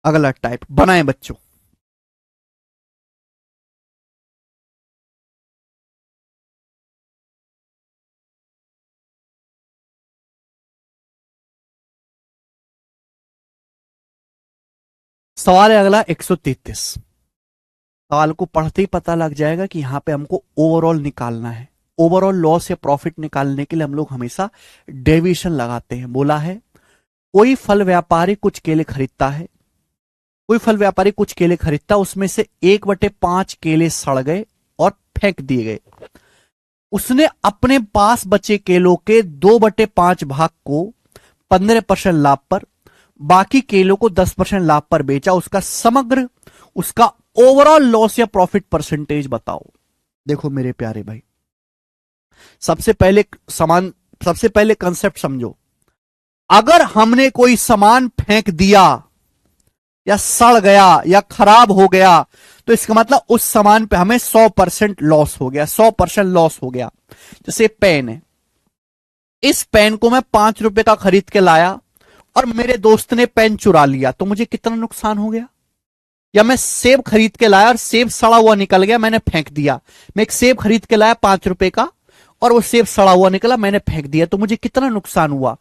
अगला टाइप बनाए बच्चों। सवाल है अगला 133। सवाल को पढ़ते ही पता लग जाएगा कि यहां पे हमको ओवरऑल निकालना है। ओवरऑल लॉस या प्रॉफिट निकालने के लिए हम लोग हमेशा डेविएशन लगाते हैं। बोला है कोई फल व्यापारी कुछ केले खरीदता है, कोई फल व्यापारी कुछ केले खरीदता, उसमें से 1/5 केले सड़ गए और फेंक दिए गए। उसने अपने पास बचे केलों के 2/5 भाग को 15% लाभ पर, बाकी केलों को 10% लाभ पर बेचा। उसका समग्र, उसका ओवरऑल लॉस या प्रॉफिट परसेंटेज बताओ। देखो मेरे प्यारे भाई, सबसे पहले कंसेप्ट समझो। अगर हमने कोई सामान फेंक दिया या सड़ गया या खराब हो गया तो इसका मतलब उस सामान पे हमें 100% लॉस हो गया, 100% लॉस हो गया। जैसे पेन है, इस पेन को मैं 5 रुपए का खरीद के लाया और मेरे दोस्त ने पेन चुरा लिया तो मुझे कितना नुकसान हो गया? या मैं सेब खरीद के लाया और सेब सड़ा हुआ निकल गया, मैंने फेंक दिया। मैं एक सेब खरीद के लाया 5 रुपए का और वो सेब सड़ा हुआ निकला, मैंने फेंक दिया, तो मुझे कितना नुकसान हुआ?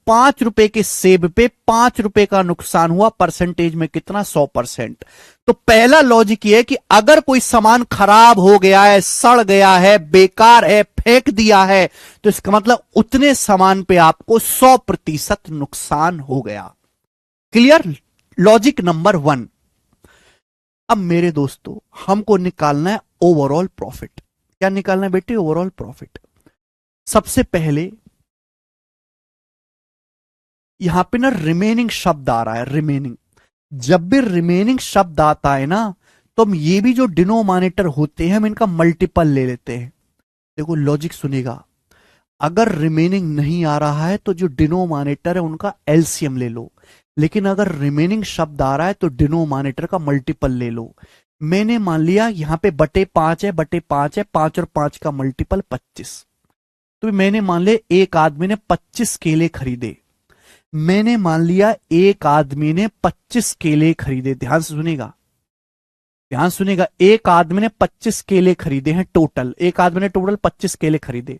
₹5 के सेब पे ₹5 का नुकसान हुआ, परसेंटेज में कितना? 100%। तो पहला लॉजिक ये है कि अगर कोई सामान खराब हो गया है, सड़ गया है, बेकार है, फेंक दिया है, तो इसका मतलब उतने सामान पे आपको 100% नुकसान हो गया। क्लियर? Logic number 1। अब मेरे दोस्तों, हमको निकालना है ओवरऑल प्रॉफिट। क्या निकालना है बेटे? Overall profit. सबसे पहले यहां पे ना रिमेनिंग शब्द आ रहा है, रिमेनिंग। जब भी रिमेनिंग शब्द आता है ना, तो हम ये भी जो डिनोमिनेटर होते हैं, हम इनका मल्टीपल ले लेते हैं। देखो लॉजिक सुनेगा, अगर रिमेनिंग नहीं आ रहा है तो जो डिनोमिनेटर है उनका एलसीएम ले लो, लेकिन अगर रिमेनिंग शब्द आ रहा है तो डिनोमिनेटर का मल्टीपल ले लो। मैंने मान लिया यहां पे बटे 5 है, बटे 5 है, 5 और 5 का मल्टीपल 25। तो मैंने मान लिया एक आदमी ने 25 केले खरीदे। मैंने मान लिया एक आदमी ने 25 केले खरीदे। ध्यान से सुनेगा, ध्यान सुनेगा, एक आदमी ने 25 केले खरीदे हैं टोटल। एक आदमी ने टोटल 25 केले खरीदे।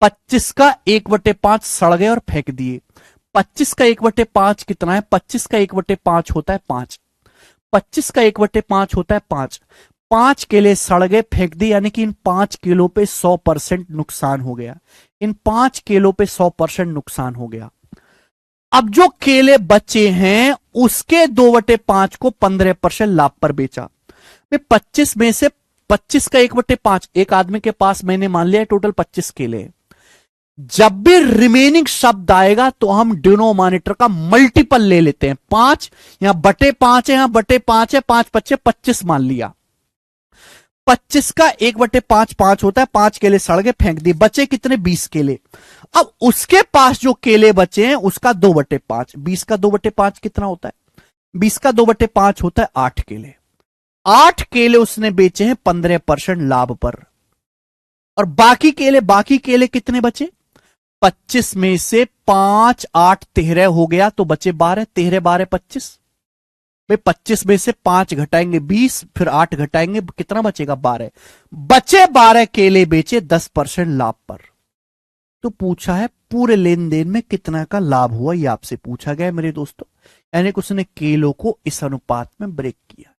25 का 1/5 सड़ गए और फेंक दिए। 25 का 1/5 कितना है? 25 का 1/5 होता है 5। 25 का 1/5 होता है 5। 5 केले सड़ गए, फेंक दिए, यानी कि इन 5 किलो पे 100% नुकसान हो गया। इन 5 किलो पे 100% नुकसान हो गया। अब जो केले बचे हैं उसके 2/5 को 15% लाभ पर बेचा। 25 में से 25 का 1/5, एक आदमी के पास मैंने मान लिया टोटल 25 केले। जब भी रिमेनिंग शब्द आएगा तो हम डिनोमिनेटर का मल्टीपल ले लेते हैं। 5 यहां बटे 5 है, यहां बटे 5 है, 5×5 = 25 मान लिया। 25 का 1/5 5 होता है। 5 केले सड़ गए, फेंक दिए, बचे कितने? 20 केले। अब उसके पास जो केले बचे हैं उसका 2/5, 20 का 2/5 कितना होता है? 20 का 2/5 होता है 8 केले। 8 केले उसने बेचे हैं 15% लाभ पर। और बाकी केले कितने बचे? 25 में से 5 8 13 हो गया, तो बचे 12। 13 12 25। भाई 25 में से 5 घटाएंगे 20, फिर 8 घटाएंगे, कितना बचेगा? 12। बचे 12 केले बेचे 10% लाभ पर। तो पूछा है पूरे लेन देन में कितना का लाभ हुआ, ये आपसे पूछा गया है मेरे दोस्तों। यानी कि उसने केलों को इस अनुपात में ब्रेक किया।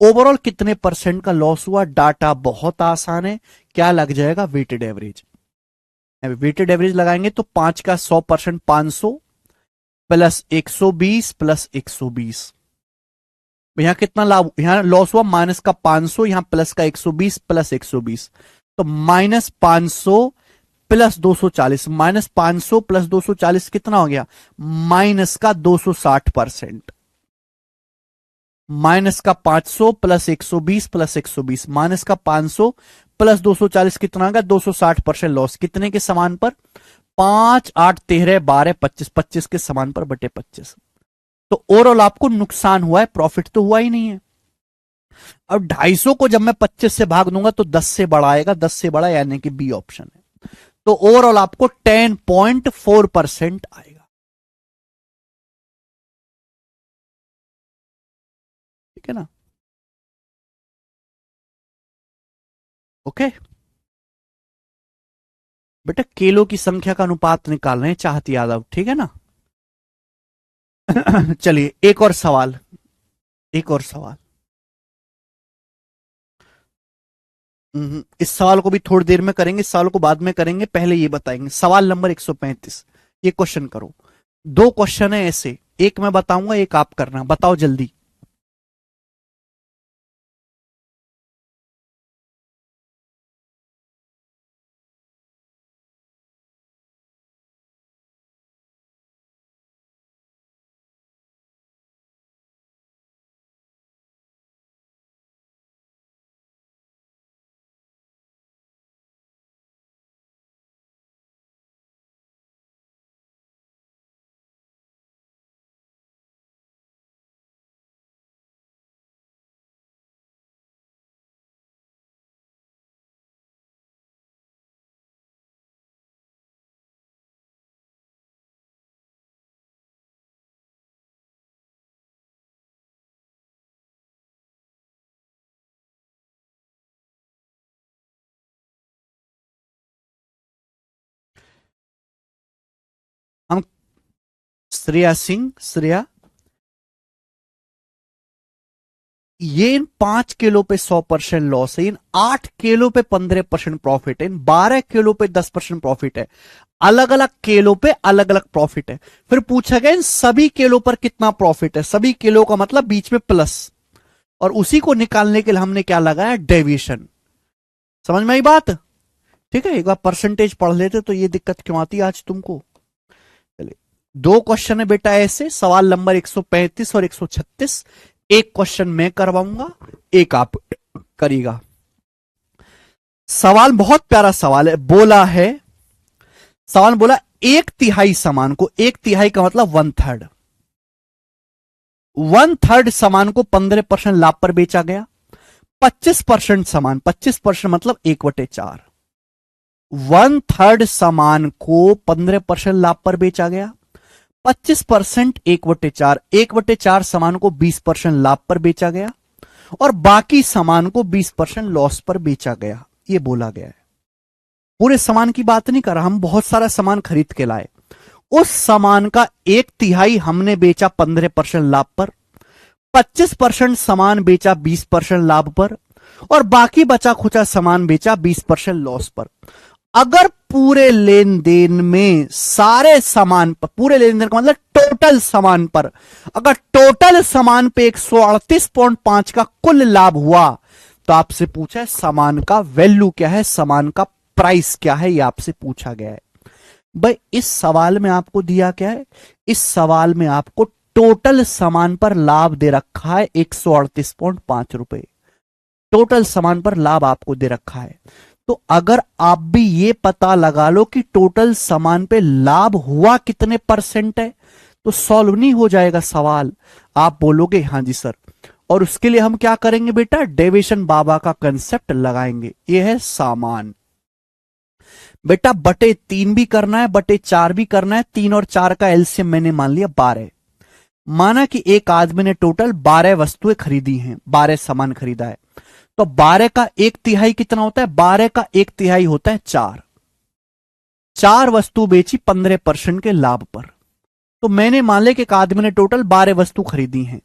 ओवरऑल कितने परसेंट का लॉस हुआ? डाटा बहुत आसान है। क्या लग जाएगा? Weighted average. वेटेड एवरेज लगाएंगे तो 5 का 100% 500 प्लस 120 प्लस 120। यहां कितना लाभ, यहां लॉस हुआ माइनस का 500, यहां प्लस का 120 प्लस 120। तो -500 प्लस 240, -500 प्लस 240 कितना हो गया? माइनस का 260%। माइनस का 500 प्लस 120 प्लस 120, माइनस का 500 प्लस 240 कितना होगा? 260% लॉस। कितने के समान पर? 5 8 13 12 25, 25 के समान पर बटे 25। तो ओवरऑल आपको नुकसान हुआ है, प्रॉफिट तो हुआ ही नहीं है। अब 250 को जब मैं 25 से भाग दूंगा तो 10 से बड़ा आएगा, 10 से बड़ा, यानी कि बी ऑप्शन है। तो ओवरऑल आपको 10.4% आएगा। ठीक है ना? ओके बेटा, केलों की संख्या का अनुपात निकाल रहे हैं चाहती यादव, ठीक है ना? चलिए एक और सवाल, एक और सवाल। इस सवाल को भी थोड़ी देर में करेंगे, इस सवाल को बाद में करेंगे, पहले ये बताएंगे। सवाल नंबर 135, ये क्वेश्चन करो। दो क्वेश्चन है ऐसे, एक मैं बताऊंगा, एक आप करना, बताओ जल्दी। श्रेया सिंह, श्रेया, ये इन 5 किलो पे 100% लॉस है, इन 8 किलो पे 15% प्रॉफिट है, इन 12 किलो पे 10% प्रॉफिट है, अलग अलग किलो पे अलग अलग प्रॉफिट है। फिर पूछा गया इन सभी किलो पर कितना प्रॉफिट है, सभी किलो का मतलब बीच में प्लस, और उसी को निकालने के लिए हमने क्या लगाया, डेविएशन। समझ में आई बात? ठीक है, एक बार परसेंटेज पढ़ लेते तो ये दिक्कत क्यों आती है आज तुमको। चलिए, 2 क्वेश्चन है बेटा ऐसे, सवाल नंबर 135 और 136। एक क्वेश्चन मैं करवाऊंगा, एक आप करिएगा। सवाल बहुत प्यारा सवाल है, बोला है, सवाल बोला 1/3 सामान को, 1/3 का मतलब 1/3, 1/3 सामान को 15% लाभ पर बेचा गया। 25% सामान, 25% मतलब 1/4, 1/3 सामान को 15% लाभ पर बेचा गया। 25% 1/4, 1/4 सामान को 20% लाभ पर बेचा गया, और बाकी सामान को 20% लॉस पर बेचा गया। ये बोला गया है। पूरे सामान की बात नहीं कर रहा, हम बहुत सारा सामान खरीद के लाए, उस सामान का 1/3 हमने बेचा 15% लाभ पर, 25% सामान बेचा 20% लाभ पर, और बाकी बचा खुचा सामान बेचा 20% लॉस पर। अगर पूरे लेन देन में सारे सामान पर, पूरे लेन देन का मतलब टोटल सामान पर, अगर टोटल सामान पे 138.5 का कुल लाभ हुआ, तो आपसे पूछा है सामान का वैल्यू क्या है, सामान का प्राइस क्या है, ये आपसे पूछा गया है। भाई इस सवाल में आपको दिया क्या है, इस सवाल में आपको टोटल सामान पर लाभ दे रखा है 138.5 रुपए, टोटल सामान पर लाभ आपको दे रखा है। तो अगर आप भी ये पता लगा लो कि टोटल सामान पे लाभ हुआ कितने परसेंट है, तो सॉल्व नहीं हो जाएगा सवाल। आप बोलोगे हाँ जी सर, और उसके लिए हम क्या करेंगे बेटा, डेविएशन बाबा का कंसेप्ट लगाएंगे। ये है सामान बेटा, बटे 3 भी करना है, बटे 4 भी करना है। 3 और 4 का एलसीएम मैंने मान लिया 12। माना कि एक आदमी ने टोटल 12 वस्तुएं खरीदी हैं, 12 सामान खरीदा है, तो 12 का 1/3 कितना होता है, 12 का 1/3 होता है 4। 4 वस्तु बेची 15% के लाभ पर, तो मैंने मान लिया कि एक आदमी ने टोटल 12 वस्तु खरीदी हैं,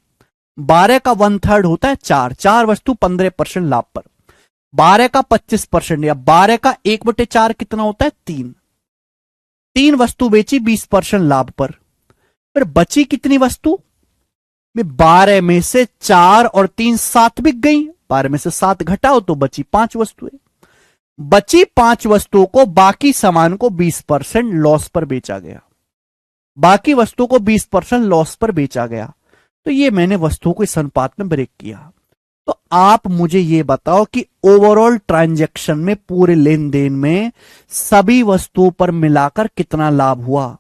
12 का 1/3 होता है 4, 4 वस्तु 15% लाभ पर, 12 का 25% या 12 का 1/4 कितना होता है 3, 3 वस्तु बेची 20% लाभ पर, फिर बची कितनी वस्तु, 12 में से 4 और 3 7 बिक गई, 12 में से 7 घटाओ तो बची 5 वस्तुएं, बची 5 वस्तुओं को, बाकी सामान को 20% लॉस पर बेचा गया, बाकी वस्तुओं को 20% लॉस पर बेचा गया। तो ये मैंने वस्तुओं को इस अनुपात में ब्रेक किया। तो आप मुझे ये बताओ कि ओवरऑल ट्रांजैक्शन में, पूरे लेन देन में सभी वस्तुओं पर मिलाकर कितना लाभ हुआ।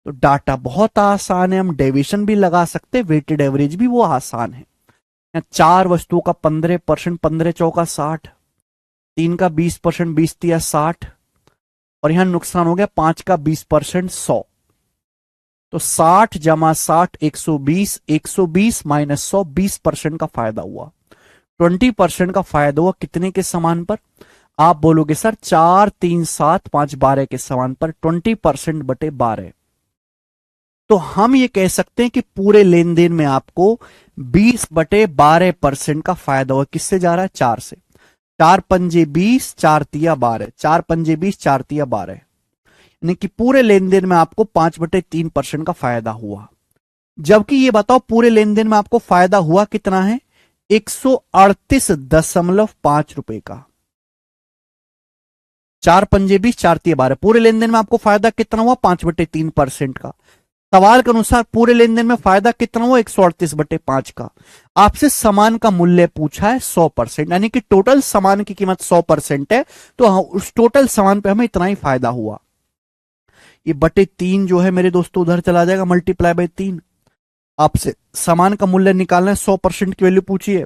तो डाटा बहुत आसान है, हम डेविएशन भी लगा सकते हैं, वेटेड एवरेज भी वो आसान है। 4 वस्तुओं का 15%, 15 चौका 60, 3 का 20%, 20 तिया 60, और यहां नुकसान हो गया 5 का 20%, 100। तो 60 जमा 60 120, 120 माइनस 100, 20% का फायदा हुआ। 20% का फायदा हुआ कितने के सामान पर, आप बोलोगे सर 4 3 7 5 12 के सामान पर, 20% बटे 12। तो हम ये कह सकते हैं कि पूरे लेन देन में आपको 20/12% का फायदा हुआ। किससे जा रहा है, 4 से। 4 पंजे 20, 4 तिया 12, 4 पंजे 20, 4 तिया 12, यानी कि पूरे लेन देन में आपको 5/3% का फायदा हुआ। जबकि ये बताओ पूरे लेन देन में आपको फायदा हुआ कितना है, 138.5 रुपए का। 4 पंजे 20, 4 तिया 12, पूरे लेन देन में आपको फायदा कितना हुआ, 5/3% का। सवाल के अनुसार पूरे लेन देन में फायदा कितना हुआ, 138/5 का। आपसे सामान का मूल्य पूछा है 100%, यानी कि टोटल सामान की कीमत 100% है, तो उस टोटल सामान पे हमें इतना ही फायदा हुआ। ये बटे 3 जो है मेरे दोस्तों उधर चला जाएगा, मल्टीप्लाई बाय 3। आपसे सामान का मूल्य निकालना है, 100% की वैल्यू पूछी है,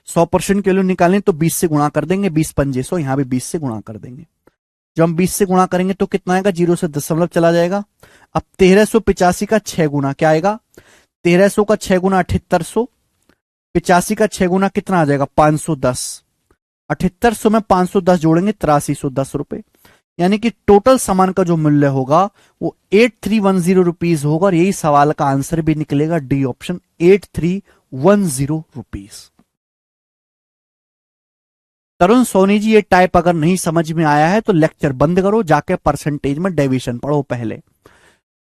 100% की वैल्यू निकालनी तो 20 से गुणा कर देंगे, 20 पंजे 100, यहां भी 20 से गुणा कर देंगे। जब हम 20 से गुणा करेंगे तो कितना आएगा, 0 से दशमलव चला जाएगा। अब 1385 का 6 गुना क्या आएगा, 1300 का 6 गुना 7800, 85 का 6 गुना कितना आ जाएगा, 510। 7800 में 510 जोड़ेंगे 8310 रुपए। यानी कि टोटल सामान का जो मूल्य होगा वो 8310 रुपीज होगा, और यही सवाल का आंसर भी निकलेगा डी ऑप्शन, 8310 रुपीज। तरुण सोनी जी, ये टाइप अगर नहीं समझ में आया है तो लेक्चर बंद करो, जाके परसेंटेज में डेविएशन पढ़ो, पहले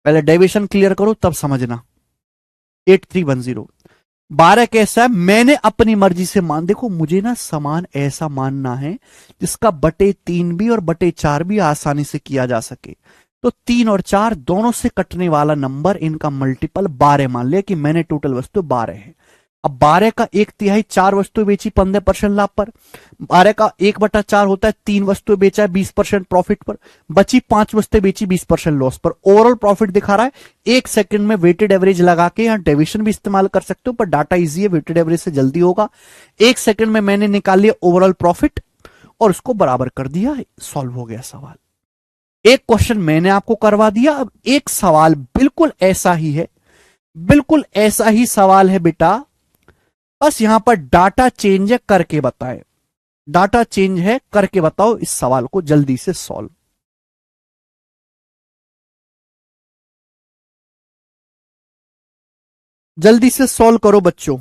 पहले डेविएशन क्लियर करो तब समझना। 8310। 12 कैसा है, मैंने अपनी मर्जी से मान, देखो मुझे ना समान ऐसा मानना है जिसका बटे 3 भी और बटे 4 भी आसानी से किया जा सके। तो 3 और 4 दोनों से कटने वाला नंबर, इनका मल्टीपल 12 मान लिया कि मैंने टोटल वस्तु 12 है। अब 12 का 1/3 4 वस्तु बेची 15% लाभ पर, 12 का 1/4 होता है 3 वस्तु बेचा है 20% प्रॉफिट पर, बची 5 वस्तु बेची 20% लॉस पर। ओवरऑल प्रॉफिट दिखा रहा है। 1 सेकंड में वेटेड एवरेज लगा के, यहां डेविएशन भी इस्तेमाल कर सकते हो पर डाटा इजी है, वेटेड एवरेज से जल्दी होगा। 1 सेकंड में मैंने निकाल लिया ओवरऑल प्रॉफिट और उसको बराबर कर दिया, सॉल्व हो गया सवाल। एक क्वेश्चन मैंने आपको करवा दिया, अब एक सवाल बिल्कुल ऐसा ही है, बिल्कुल ऐसा ही सवाल है बेटा, बस यहां पर डाटा चेंज है, करके बताए। डाटा चेंज है, करके बताओ इस सवाल को जल्दी से सॉल्व। जल्दी से सॉल्व करो बच्चों।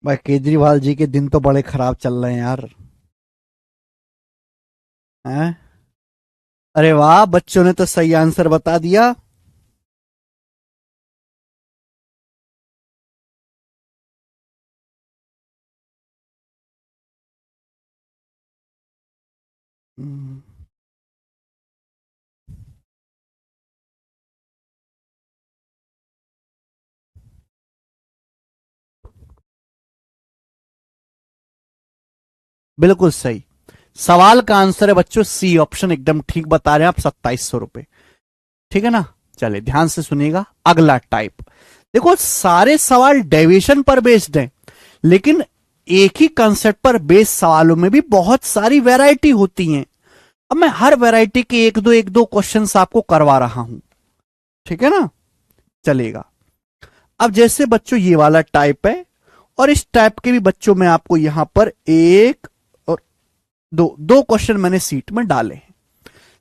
भाई केजरीवाल जी के दिन तो बड़े खराब चल रहे हैं यार। हैं? अरे वाह, बच्चों ने तो सही आंसर बता दिया। हम्म, बिल्कुल सही। सवाल का आंसर है बच्चों सी ऑप्शन, एकदम ठीक बता रहे हैं आप, 2700 रुपए। ठीक है ना। चलिए ध्यान से सुनिएगा अगला टाइप। देखो सारे सवाल डेविएशन पर बेस्ड हैं, लेकिन एक ही कंसेप्ट पर बेस्ड सवालों में भी बहुत सारी वैरायटी होती हैं। अब मैं हर वैरायटी के एक दो क्वेश्चंस आपको करवा रहा हूं। ठीक है ना, चलेगा। अब जैसे बच्चों ये वाला टाइप है, और इस टाइप के भी बच्चों में आपको यहां पर एक और दो दो क्वेश्चन मैंने सीट में डाले हैं।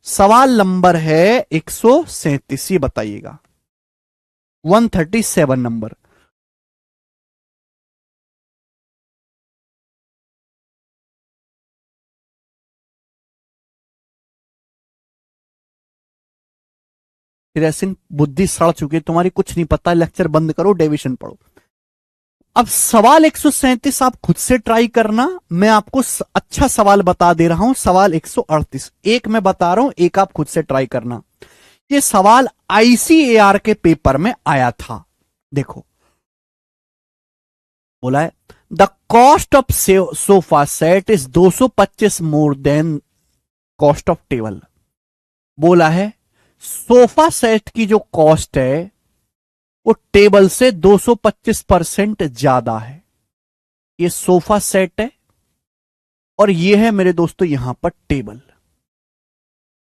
सवाल नंबर है 137, ये बताइएगा, 137 नंबर। फिर ऐसी बुद्धि सड़ चुकी है तुम्हारी, कुछ नहीं पता, लेक्चर बंद करो, डेविएशन पढ़ो। अब सवाल 137 आप खुद से ट्राई करना, मैं आपको अच्छा सवाल बता दे रहा हूं। सवाल 138 एक मैं बता रहा हूं, एक आप खुद से ट्राई करना। ये सवाल आईसीएआर के पेपर में आया था। देखो, बोला है the cost of sofa set is 225 more than cost of table. बोला है सोफा सेट की जो कॉस्ट है वो टेबल से 225% ज्यादा है। ये सोफा सेट है और ये है मेरे दोस्तों यहां पर टेबल।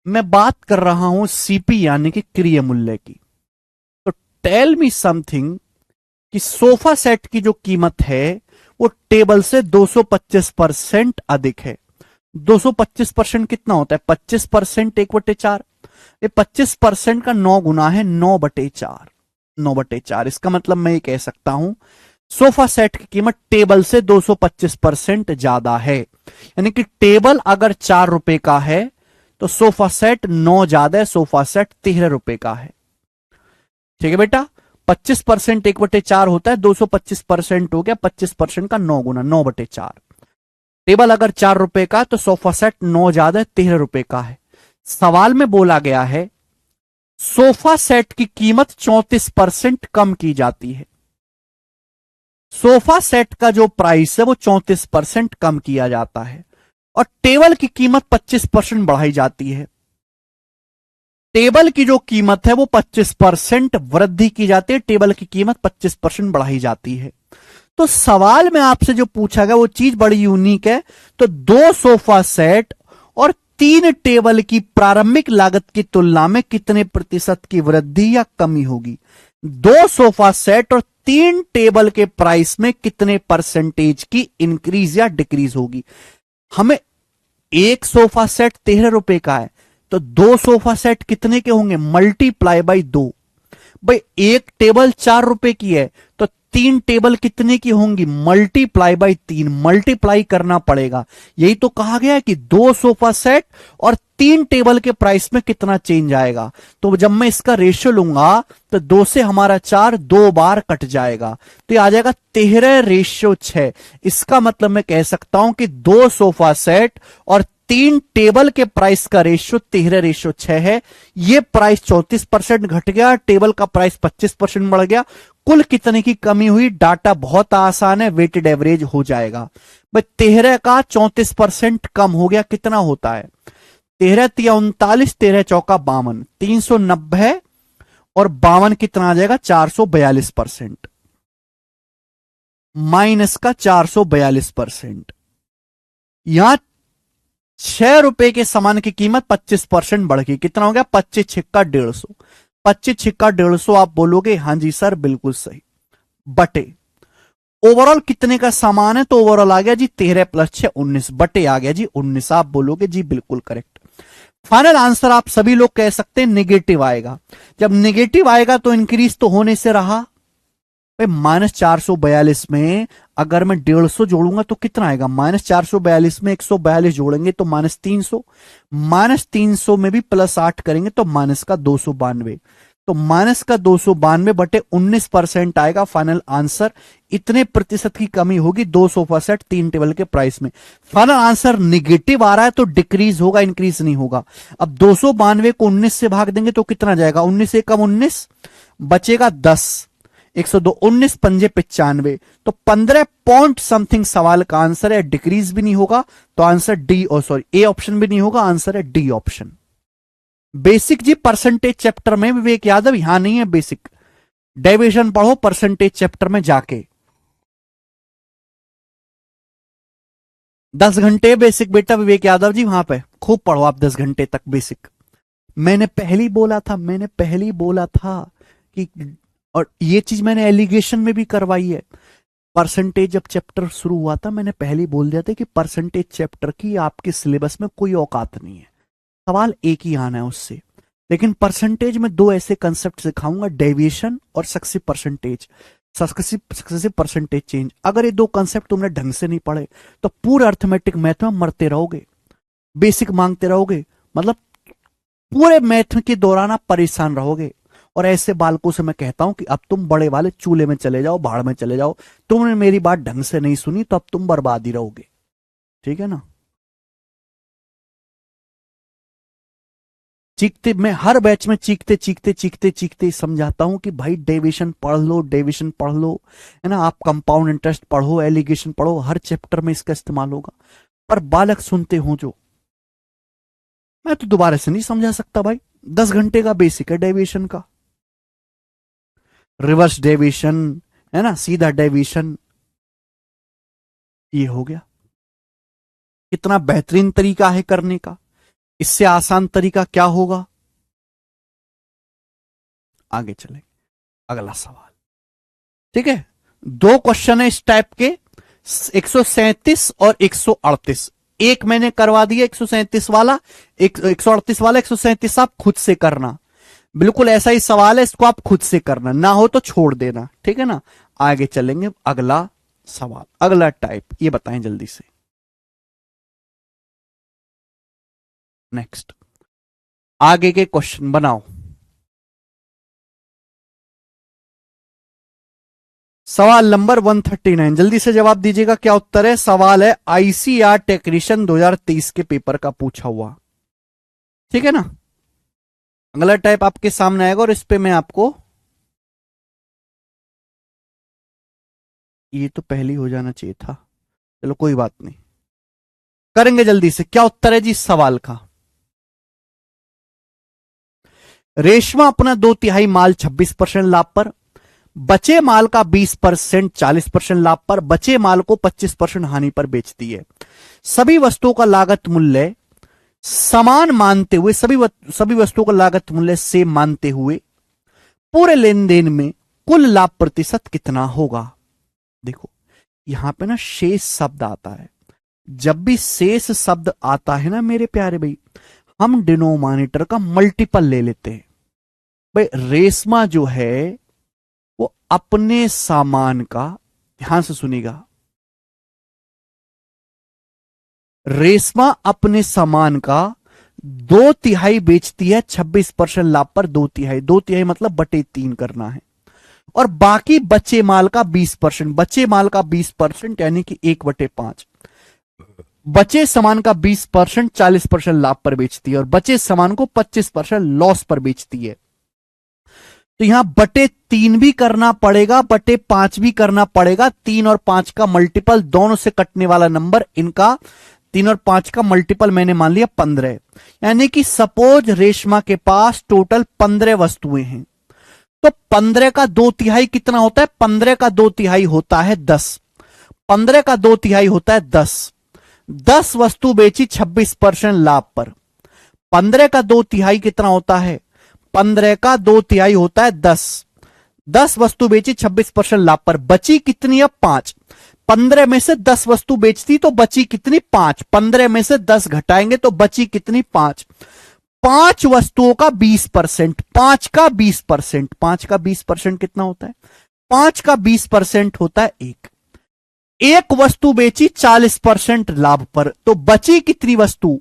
मैं बात कर रहा हूं सीपी यानी कि क्रिय मूल्य की। तो टेल मी समथिंग कि सोफा सेट की जो कीमत है वो टेबल से 225% अधिक है। 225% कितना होता है? 25% 1/4। ये 25% का 9 गुना है 9/4। 9/4 इसका मतलब मैं ये कह सकता हूं सोफा सेट की कीमत टेबल से 225% ज्यादा है। यानी कि टेबल अगर 4 रुपए का है तो सोफा सेट 9 ज्यादा है, सोफा सेट 13 रुपए का है। ठीक है बेटा, 25% 1/4 होता है, 225% हो गया 25% का 9 गुना 9/4। टेबल अगर 4 रुपए का तो सोफा सेट 9 ज्यादा है 13 रुपए का है। सवाल में बोला गया है सोफा सेट की कीमत 34% कम की जाती है। सोफा सेट का जो प्राइस है वो 34% कम किया जाता है और टेबल की कीमत 25% बढ़ाई जाती है। टेबल की जो कीमत है वो 25% वृद्धि की जाती है, टेबल की कीमत 25% बढ़ाई जाती है। तो सवाल में आपसे जो पूछा गया वो चीज बड़ी यूनिक है। तो 2 सोफा सेट और 3 टेबल की प्रारंभिक लागत की तुलना में कितने प्रतिशत की वृद्धि या कमी होगी? 2 सोफा सेट और 3 टेबल के प्राइस में कितने परसेंटेज की इंक्रीज या डिक्रीज होगी? हमें एक सोफा सेट 13 रुपए का है तो 2 सोफा सेट कितने के होंगे? Multiply by 2। भाई एक टेबल 4 रुपए की है तो 3 टेबल कितने की होंगी? मल्टीप्लाई बाई 3, मल्टीप्लाई करना पड़ेगा। यही तो कहा गया है कि 2 सोफा सेट और 3 टेबल के प्राइस में कितना चेंज आएगा। तो जब मैं इसका रेशियो लूंगा तो 2 से हमारा 4 2 बार कट जाएगा तो ये आ जाएगा 13:6। इसका मतलब मैं कह सकता हूं कि 2 सोफा सेट और 3 टेबल के प्राइस का रेशियो 13:6 है। ये प्राइस 34% घट गया, टेबल का प्राइस 25% बढ़ गया। कुल कितने की कमी हुई? डाटा बहुत आसान है, वेटेड एवरेज हो जाएगा। भाई 13 का 34% कम हो गया, कितना होता है? 13 तिया 39, 13 चौका 52, 390 और 52 कितना आ जाएगा? 442%। माइनस का 442%। यहां 6 रुपए के सामान की कीमत 25% बढ़ गई, कितना हो गया? 25 छिक्का 150। 25 छिक्का 150 आप बोलोगे हाँ जी सर बिल्कुल सही, बटे ओवरऑल कितने का सामान है? तो ओवरऑल आ गया जी 13 + 6 19, बटे आ गया जी 19। आप बोलोगे जी बिल्कुल करेक्ट। फाइनल आंसर आप सभी लोग कह सकते हैं निगेटिव आएगा। जब निगेटिव आएगा तो इंक्रीज तो होने से रहा। -442 में अगर मैं 150 जोड़ूंगा तो कितना आएगा? -442 में 142 जोड़ेंगे तो -300, -300 में भी +8 करेंगे तो माइनस का 292, तो माइनस का 292 बटे 19% आएगा फाइनल आंसर। इतने प्रतिशत की कमी होगी 2 सोफा सेट 3 टेबल के प्राइस में। फाइनल आंसर निगेटिव आ रहा है तो डिक्रीज होगा, इंक्रीज नहीं होगा। अब 292 को 19 से भाग देंगे तो कितना जाएगा? 19 से कम 19 बचेगा 10, 102, 19 पंजे 95, तो 15 पॉइंट समथिंग सवाल का आंसर है। डिक्रीज भी नहीं होगा तो answer D, sorry A option भी नहीं होगा, आंसर है डी ऑप्शन। बेसिक जी परसेंटेज चैप्टर में, विवेक यादव यहां नहीं है बेसिक, डेविएशन पढ़ो परसेंटेज चैप्टर में जाके। 10 घंटे बेसिक बेटा विवेक यादव जी, वहां पे खूब पढ़ो आप 10 घंटे तक बेसिक। मैंने पहले ही बोला था कि, और ये चीज मैंने एलिगेशन में भी करवाई है। परसेंटेज जब चैप्टर शुरू हुआ था मैंने पहले ही बोल दिया था कि परसेंटेज चैप्टर की आपके सिलेबस में कोई औकात नहीं है, सवाल एक ही आना है उससे। लेकिन परसेंटेज में दो ऐसे कंसेप्ट सिखाऊंगा, डेविएशन और successive percentage, successive percentage change. अगर ये दो कंसेप्ट तुमने ढंग से नहीं पढ़े तो पूरे अर्थमेटिक मैथ में मरते रहोगे, बेसिक मांगते रहोगे, मतलब पूरे मैथ के दौरान आप परेशान रहोगे। और ऐसे बालकों से मैं कहता हूं कि अब तुम बड़े वाले चूल्हे में चले जाओ, भाड़ में चले जाओ। तुमने मेरी बात ढंग से नहीं सुनी तो अब तुम बर्बाद ही रहोगे, ठीक है ना। चीखते, मैं हर बैच में चीखते चीखते चीखते चीखते समझाता हूं कि भाई डेविएशन पढ़ लो, डेविएशन पढ़ लो, है ना। आप कंपाउंड इंटरेस्ट पढ़ो, एलिगेशन पढ़ो, हर चैप्टर में इसका इस्तेमाल होगा। पर बालक सुनते हो जो, मैं तो दोबारा से नहीं समझा सकता भाई। 10 घंटे का बेसिक है डेविएशन का, रिवर्स डेविएशन, है ना, सीधा डेविएशन, ये हो गया। कितना बेहतरीन तरीका है करने का, इससे आसान तरीका क्या होगा। आगे चले, अगला सवाल, ठीक है। दो क्वेश्चन है इस टाइप के, 137 और 138। एक मैंने करवा दिया 137 वाला, 138 वाला। 137 आप खुद से करना, बिल्कुल ऐसा ही सवाल है, इसको आप खुद से करना, ना हो तो छोड़ देना, ठीक है ना। आगे चलेंगे, अगला सवाल, अगला टाइप, ये बताएं जल्दी से। नेक्स्ट, आगे के क्वेश्चन बनाओ। सवाल नंबर 139, जल्दी से जवाब दीजिएगा क्या उत्तर है। सवाल है आईसीआर टेक्नीशियन 2023 के पेपर का पूछा हुआ, ठीक है ना। अगला टाइप आपके सामने आएगा और इस पे मैं आपको, ये तो पहले ही हो जाना चाहिए था, चलो कोई बात नहीं, करेंगे जल्दी से। क्या उत्तर है जी इस सवाल का। रेशमा अपना 2/3 माल 26% लाभ पर, बचे माल का 20% 40% लाभ पर, बचे माल को 25% हानि पर बेचती है। सभी वस्तुओं का लागत मूल्य समान मानते हुए, सभी वस्तुओं का लागत मूल्य सेम मानते हुए पूरे लेन देन में कुल लाभ प्रतिशत कितना होगा। देखो यहां पे ना शेष शब्द आता है, जब भी शेष शब्द आता है ना मेरे प्यारे भाई, हम डिनोमिनेटर का मल्टीपल ले लेते हैं। भाई रेशमा जो है वो अपने सामान का, ध्यान से सुनिएगा, रेशमा अपने सामान का 2/3 बेचती है 26% लाभ पर। 2/3, 2/3 मतलब बटे 3 करना है, और बाकी बचे माल का 20%, बचे माल का 20% यानी कि 1/5। बचे सामान का 20% 40% लाभ पर बेचती है, और बचे सामान को 25% लॉस पर बेचती है। तो यहां बटे 3 भी करना पड़ेगा, बटे 5 भी करना पड़ेगा। 3 और 5 का मल्टीपल, दोनों से कटने वाला नंबर इनका, 3 और 5 का मल्टीपल मैंने मान लिया 15। यानी कि सपोज रेशमा के पास टोटल 15 वस्तुएं हैं, तो 15 का 2/3 कितना होता है। 15 का 2/3 होता है 10। 15 का 2/3 होता है 10। 10 वस्तु बेची 26% लाभ पर। 15 का 2/3 कितना होता है। 15 का 2/3 होता है 10। 10 वस्तु बेची 26% लाभ पर, बची कितनी है 5। 15 में से 10 वस्तु बेचती तो बची कितनी 5। 15 में से 10 घटाएंगे तो बची कितनी 5। 5 वस्तुओं का 20%, 5 का 20%, 5 का 20% कितना होता है। 5 का 20% होता है 1। एक वस्तु बेची 40% लाभ पर, तो बची कितनी वस्तु।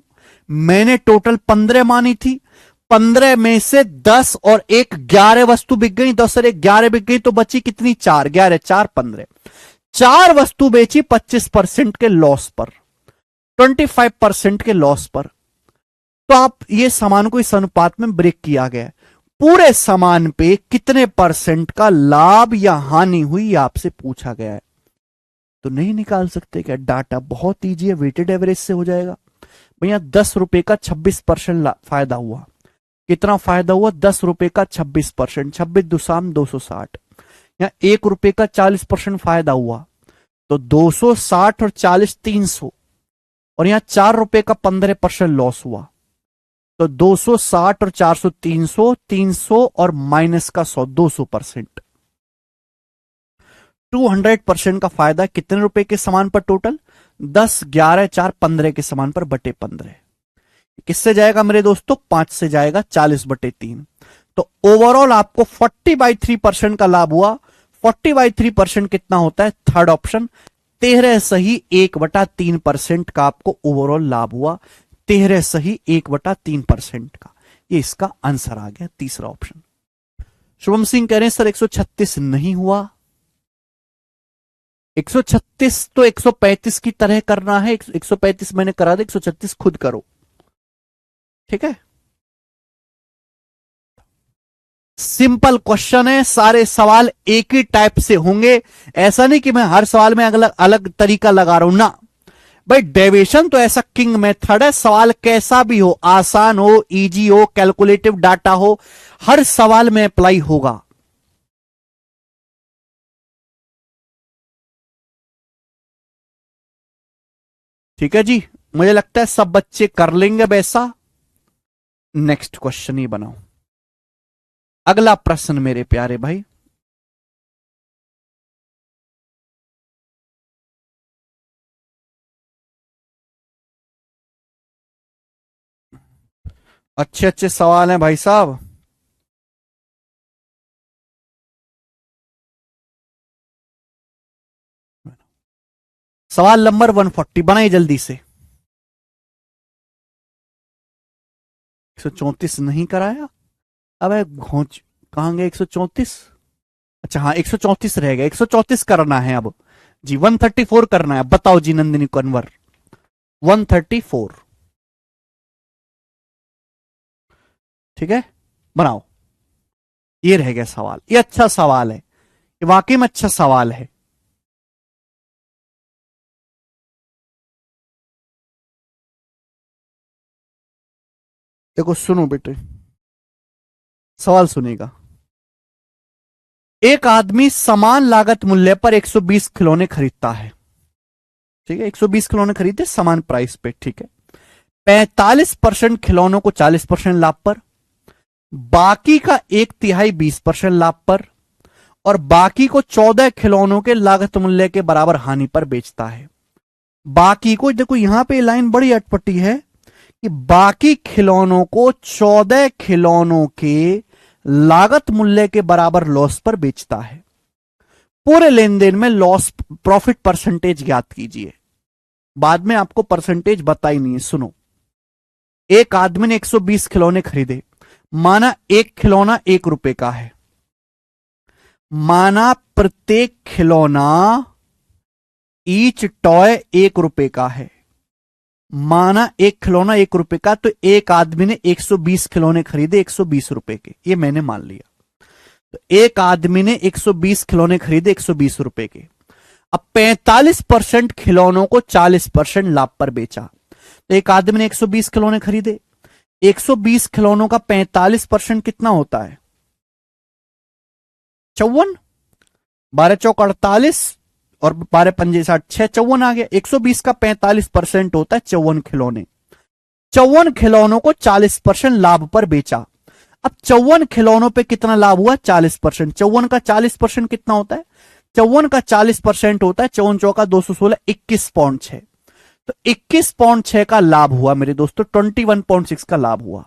मैंने टोटल 15 मानी थी, 15 में से 10 और 1 11 वस्तु बिक गई। 10 और 1 11 बिक गई, तो बची कितनी 4। 11 4 15। 4 वस्तु बेची 25% के लॉस पर, 25% के लॉस पर। तो आप ये सामान को इस अनुपात में ब्रेक किया गया है। पूरे सामान पे कितने परसेंट का लाभ या हानि हुई आपसे पूछा गया है। तो नहीं निकाल सकते क्या डाटा, बहुत ईजी है, वेटेड एवरेज से हो जाएगा। भैया 10 रुपए का 26% फायदा हुआ। कितना फायदा हुआ 10 रुपए का 26%, 26 दुसाम 260। या 1 रुपए का 40% फायदा हुआ, तो 260 और 40 300। और यहां 4 रुपए का 15% लॉस हुआ, तो 260 और 400 300, 300 और माइनस का 100 200%। 200% का फायदा कितने रुपए के समान पर टोटल? 10, 11, 4, 15 के समान पर बटे 15। किससे जाएगा मेरे दोस्तों? 5 से जाएगा, 40/3। तो ओवरऑल आपको 40/3% का लाभ हुआ। 40/3% कितना होता है? थर्ड ऑप्शन 13 सही 1/3% का आपको ओवरऑल लाभ हुआ। 13 सही 1/3% का, ये इसका आंसर आ गया, तीसरा ऑप्शन। शुभम सिंह कह रहे हैं सर 136 नहीं हुआ। 136 तो 135 की तरह करना है। 135 मैंने करा दिया, 136 खुद करो, ठीक है। सिंपल क्वेश्चन है, सारे सवाल एक ही टाइप से होंगे। ऐसा नहीं कि मैं हर सवाल में अलग अलग तरीका लगा रहा हूं ना भाई। डेविएशन तो ऐसा किंग मेथड है, सवाल कैसा भी हो, आसान हो, इजी हो, कैलकुलेटिव डाटा हो, हर सवाल में अप्लाई होगा। ठीक है जी, मुझे लगता है सब बच्चे कर लेंगे वैसा। नेक्स्ट क्वेश्चन ही बनाओ। अगला प्रश्न मेरे प्यारे भाई, अच्छे अच्छे सवाल हैं भाई साहब। सवाल नंबर 140 बनाइए जल्दी से। 134 नहीं कराया? अब घोंच कहां गए 134? अच्छा हाँ, 134 रह गया, 134 करना है अब जी। 134 करना है, बताओ जी नंदिनी कन्वर। 134, ठीक है, बनाओ। ये रह गया सवाल, ये अच्छा सवाल है, ये वाकई में अच्छा सवाल है। देखो सुनो बेटे, सवाल सुनेगा। एक आदमी समान लागत मूल्य पर 120 खिलौने खरीदता है, ठीक है, 120 खिलौने खरीदे समान प्राइस पे, ठीक है। 45% खिलौनों को 40% लाभ पर, बाकी का 1/3 20% लाभ पर, और बाकी को 14 खिलौनों के लागत मूल्य के बराबर हानि पर बेचता है। बाकी को, देखो यहां पे लाइन बड़ी अटपटी है कि बाकी खिलौनों को 14 खिलौनों के लागत मूल्य के बराबर लॉस पर बेचता है। पूरे लेन देन में लॉस प्रॉफिट परसेंटेज ज्ञात कीजिए। बाद में आपको परसेंटेज बताई नहीं है, सुनो। एक आदमी ने 120 खिलौने खरीदे, माना एक खिलौना 1 रुपए का है, माना प्रत्येक खिलौना ईच टॉय 1 रुपए का है, माना एक खिलौना 1 रुपए का, तो एक आदमी ने 120 खिलौने खरीदे 120 रुपए के, ये मैंने मान लिया। तो एक आदमी ने 120 खिलौने खरीदे 120 रुपए के। अब 45% खिलौनों को 40% लाभ पर बेचा। तो एक आदमी ने 120 खिलौने खरीदे, 120 खिलौनों का 45% कितना होता है? 54। 12 चौक 48 और 12 पंजे 60, 6 54 आ गया। 120 का 45% होता है 54 खिलौने। 54 खिलौनों को 40% लाभ पर बेचा। अब 54 खिलौनों पे कितना लाभ हुआ? 40%। 54 का 40% कितना होता है? 54 का 40% होता है 54 चौका 216, 21.6। तो 21.6 का लाभ हुआ मेरे दोस्तों, 21.6 का लाभ हुआ।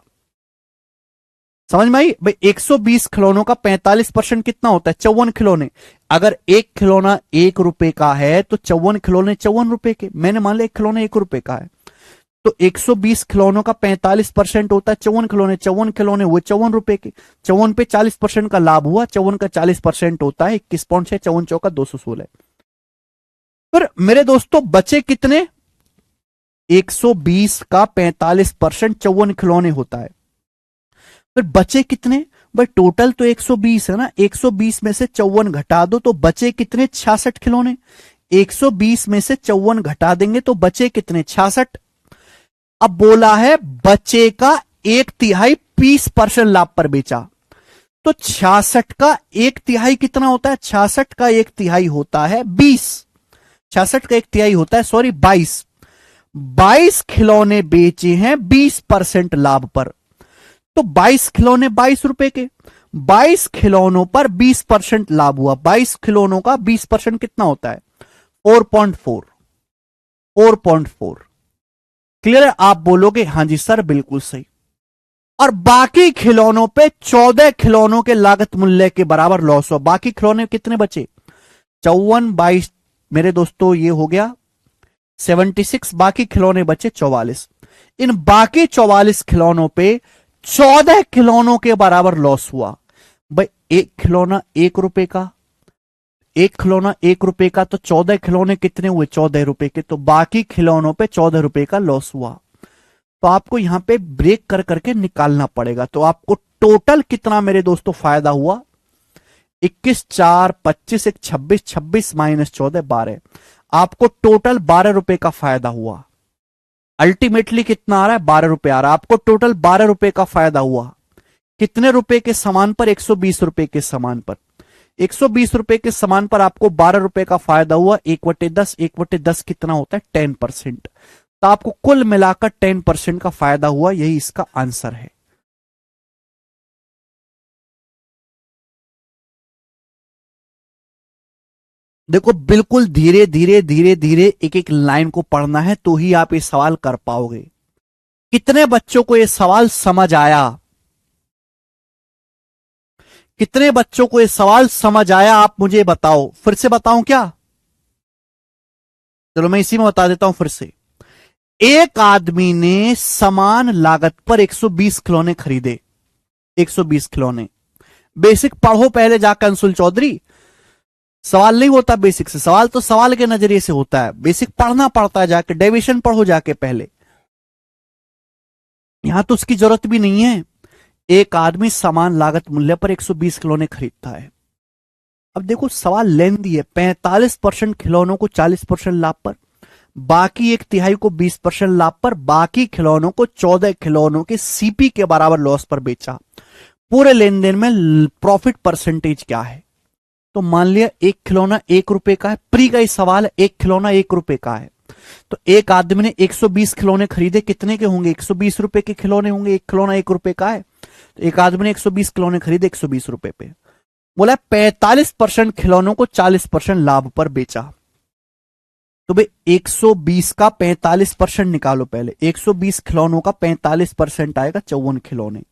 समझ में आई भाई? 120 खिलौनों का 45% कितना होता है? 54 खिलौने। अगर एक खिलौना 1 रुपए का है तो 54 खिलौने 54 रुपए के। मैंने मान लिया एक खिलौना 1 रुपए का है, तो 120 खिलौनों का 45% होता है 54 खिलौने। 54 खिलौने वो 54 रुपए के। 54 पे 40% का लाभ हुआ। 54 का 40% होता है 21.6, 54 चौका 216। फिर मेरे दोस्तों बचे कितने? 120 का 45% 54 खिलौने होता है। फिर बचे कितने भाई? टोटल तो 120 है ना, 120 में से 54 घटा दो तो बचे कितने? 66 खिलौने। 120 में से 54 घटा देंगे तो बचे कितने? 66। अब बोला है बचे का 1/3 20% लाभ पर बेचा, तो 66 का 1/3 कितना होता है? 66 का 1/3 होता है 20। 66 का 1/3 होता है 22। 22 खिलौने बेचे हैं 20% लाभ पर। तो 22 खिलौने 22 रुपए के, 22 खिलौनों पर 20% लाभ हुआ। 22 खिलौनों का 20% कितना होता है? 4.4। 4.4 क्लियर है? आप बोलोगे हाँ जी सर बिल्कुल सही। और बाकी खिलौनों पे 14 खिलौनों के लागत मूल्य के बराबर लॉस हुआ। बाकी खिलौने कितने बचे? 54, 22 मेरे दोस्तों ये हो गया 76, बाकी खिलौने बचे 44। इन बाकी 44 खिलौनों पे 14 खिलौनों के बराबर लॉस हुआ। भाई एक खिलौना 1 रुपए का, एक खिलौना 1 रुपए का, तो 14 खिलौने कितने हुए? 14 रुपए के। तो बाकी खिलौनों पे 14 रुपए का लॉस हुआ। तो आपको यहां पे ब्रेक कर करके निकालना पड़ेगा। तो आपको टोटल कितना मेरे दोस्तों फायदा हुआ? 21, 4, 25, 1, 26, 26 माइनस 14, 12। आपको टोटल 12 रुपए का फायदा हुआ। अल्टीमेटली कितना आ रहा है? 12 रुपए आ रहा है। आपको टोटल 12 रुपए का फायदा हुआ। कितने रुपए के सामान पर? 120 रुपए के सामान पर। 120 रुपए के सामान पर आपको 12 रुपए का फायदा हुआ। 1/10, 1/10 कितना होता है? 10%। तो आपको कुल मिलाकर 10% का फायदा हुआ। यही इसका आंसर है। देखो बिल्कुल धीरे धीरे धीरे धीरे एक एक लाइन को पढ़ना है, तो ही आप ये सवाल कर पाओगे। कितने बच्चों को ये सवाल समझ आया? कितने बच्चों को ये सवाल समझ आया? आप मुझे बताओ। फिर से बताऊं क्या? चलो मैं इसी में बता देता हूं फिर से। एक आदमी ने समान लागत पर 120 खिलौने खरीदे। 120 खिलौने। बेसिक पढ़ो पहले जाकर अंशुल चौधरी। सवाल नहीं होता बेसिक से, सवाल तो सवाल के नजरिए से होता है। बेसिक पढ़ना पड़ता है, जाके डेविएशन पढ़ो जाके पहले। यहां तो उसकी जरूरत भी नहीं है। एक आदमी समान लागत मूल्य पर 120 खिलौने खरीदता है। अब देखो सवाल लेंदी है। 45% खिलौनों को 40% लाभ पर, बाकी 1/3 को 20% लाभ पर, बाकी खिलौनों को 14 खिलौनों के सीपी के बराबर लॉस पर बेचा। पूरे लेन देन में प्रॉफिट परसेंटेज क्या है? तो मान लिया एक खिलौना 1 रुपए का है। प्री का ही सवाल है, एक खिलौना 1 रुपए का है। तो एक आदमी ने 120 खिलौने खरीदे। कितने के होंगे? 120 रुपए के खिलौने होंगे। एक खिलौना 1 रुपए का है, तो एक आदमी ने 120 खिलौने खरीदे 120 रुपए पे। बोला 45% खिलौनों को 40% लाभ पर बेचा। तो भाई 120 का 45% निकालो पहले। 120 खिलौनों का 45% आएगा 54 खिलौने।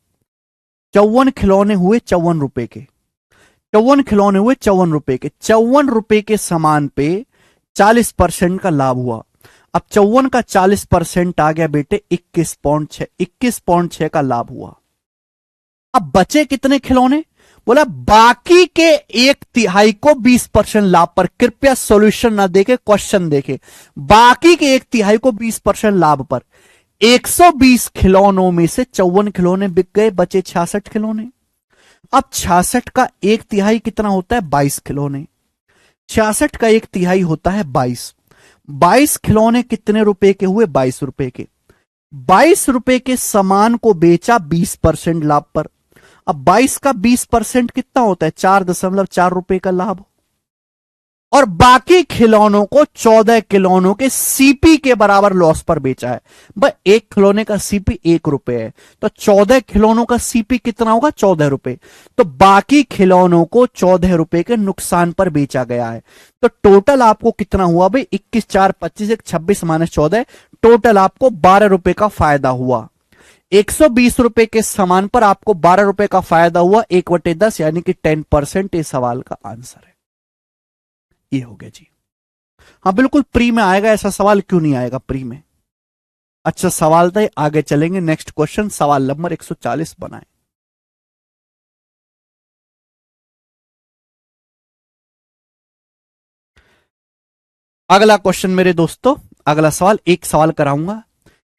54 खिलौने हुए 54 रुपए के। 54 खिलौने हुए 54 रुपए के। 54 रुपए के सामान पे 40% का लाभ हुआ। अब 54 का 40% आ गया बेटे 21.6। 21.6 का लाभ हुआ। अब बचे कितने खिलौने? बोला बाकी के 1/3 को 20% लाभ पर। कृपया सॉल्यूशन ना देखे, क्वेश्चन देखे। बाकी के 1/3 को 20% लाभ पर 120 खिलौनों में से 54 खिलौने बिक गए, बचे 66 खिलौने। अब 66 का 1/3 कितना होता है? 22 खिलौने। 66 का 1/3 होता है 22। 22 खिलौने कितने रुपए के हुए? 22 रुपए के। 22 रुपए के सामान को बेचा 20% लाभ पर। अब 22 का 20% कितना होता है? 4.4 रुपए का लाभ। और बाकी खिलौनों को 14 खिलौनों के सीपी के बराबर लॉस पर बेचा है। भाई एक खिलौने का सीपी 1 रुपए है, तो 14 खिलौनों का सीपी कितना होगा? 14 रुपए। तो बाकी खिलौनों को 14 रुपए के नुकसान पर बेचा गया है। तो टोटल आपको कितना हुआ भाई? 21, 4, 25, 1, 26 माइनस 14। टोटल आपको 12 रुपए का फायदा हुआ। 120 रुपए के सामान पर आपको 12 रुपए का फायदा हुआ। 1/10 यानी कि 10% इस सवाल का आंसर है। ये हो गया जी। हाँ बिल्कुल प्री में आएगा। ऐसा सवाल क्यों नहीं आएगा प्री में? अच्छा सवाल था। आगे चलेंगे। नेक्स्ट क्वेश्चन सवाल नंबर 140 बनाए। अगला क्वेश्चन मेरे दोस्तों, अगला सवाल एक सवाल कराऊंगा।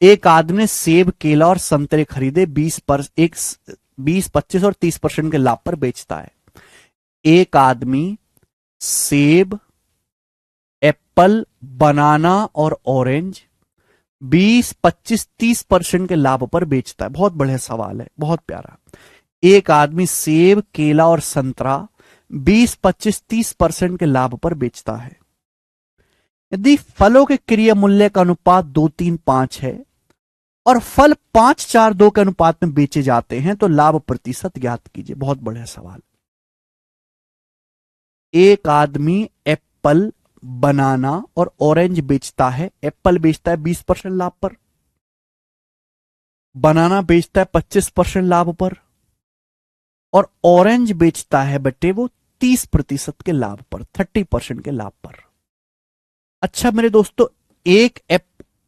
एक आदमी ने सेब, केला और संतरे खरीदे 20, 25 और 30% के लाभ पर बेचता है। एक आदमी सेब, एप्पल, बनाना और ऑरेंज 20, 25, 30% के लाभ पर बेचता है। बहुत बढ़िया सवाल है, बहुत प्यारा। एक आदमी सेब, केला और संतरा 20, 25, 30% के लाभ पर बेचता है। यदि फलों के क्रय मूल्य का अनुपात 2, 3, 5 है, और फल 5:4:2 के अनुपात में बेचे जाते हैं तो लाभ प्रतिशत ज्ञात कीजिए। बहुत बढ़िया सवाल। एक आदमी एप्पल, बनाना और ऑरेंज बेचता है। एप्पल बेचता है 20% लाभ पर, बनाना बेचता है 25% लाभ पर, और ऑरेंज बेचता है बटे वो 30% के लाभ पर, 30% के लाभ पर। अच्छा मेरे दोस्तों, एक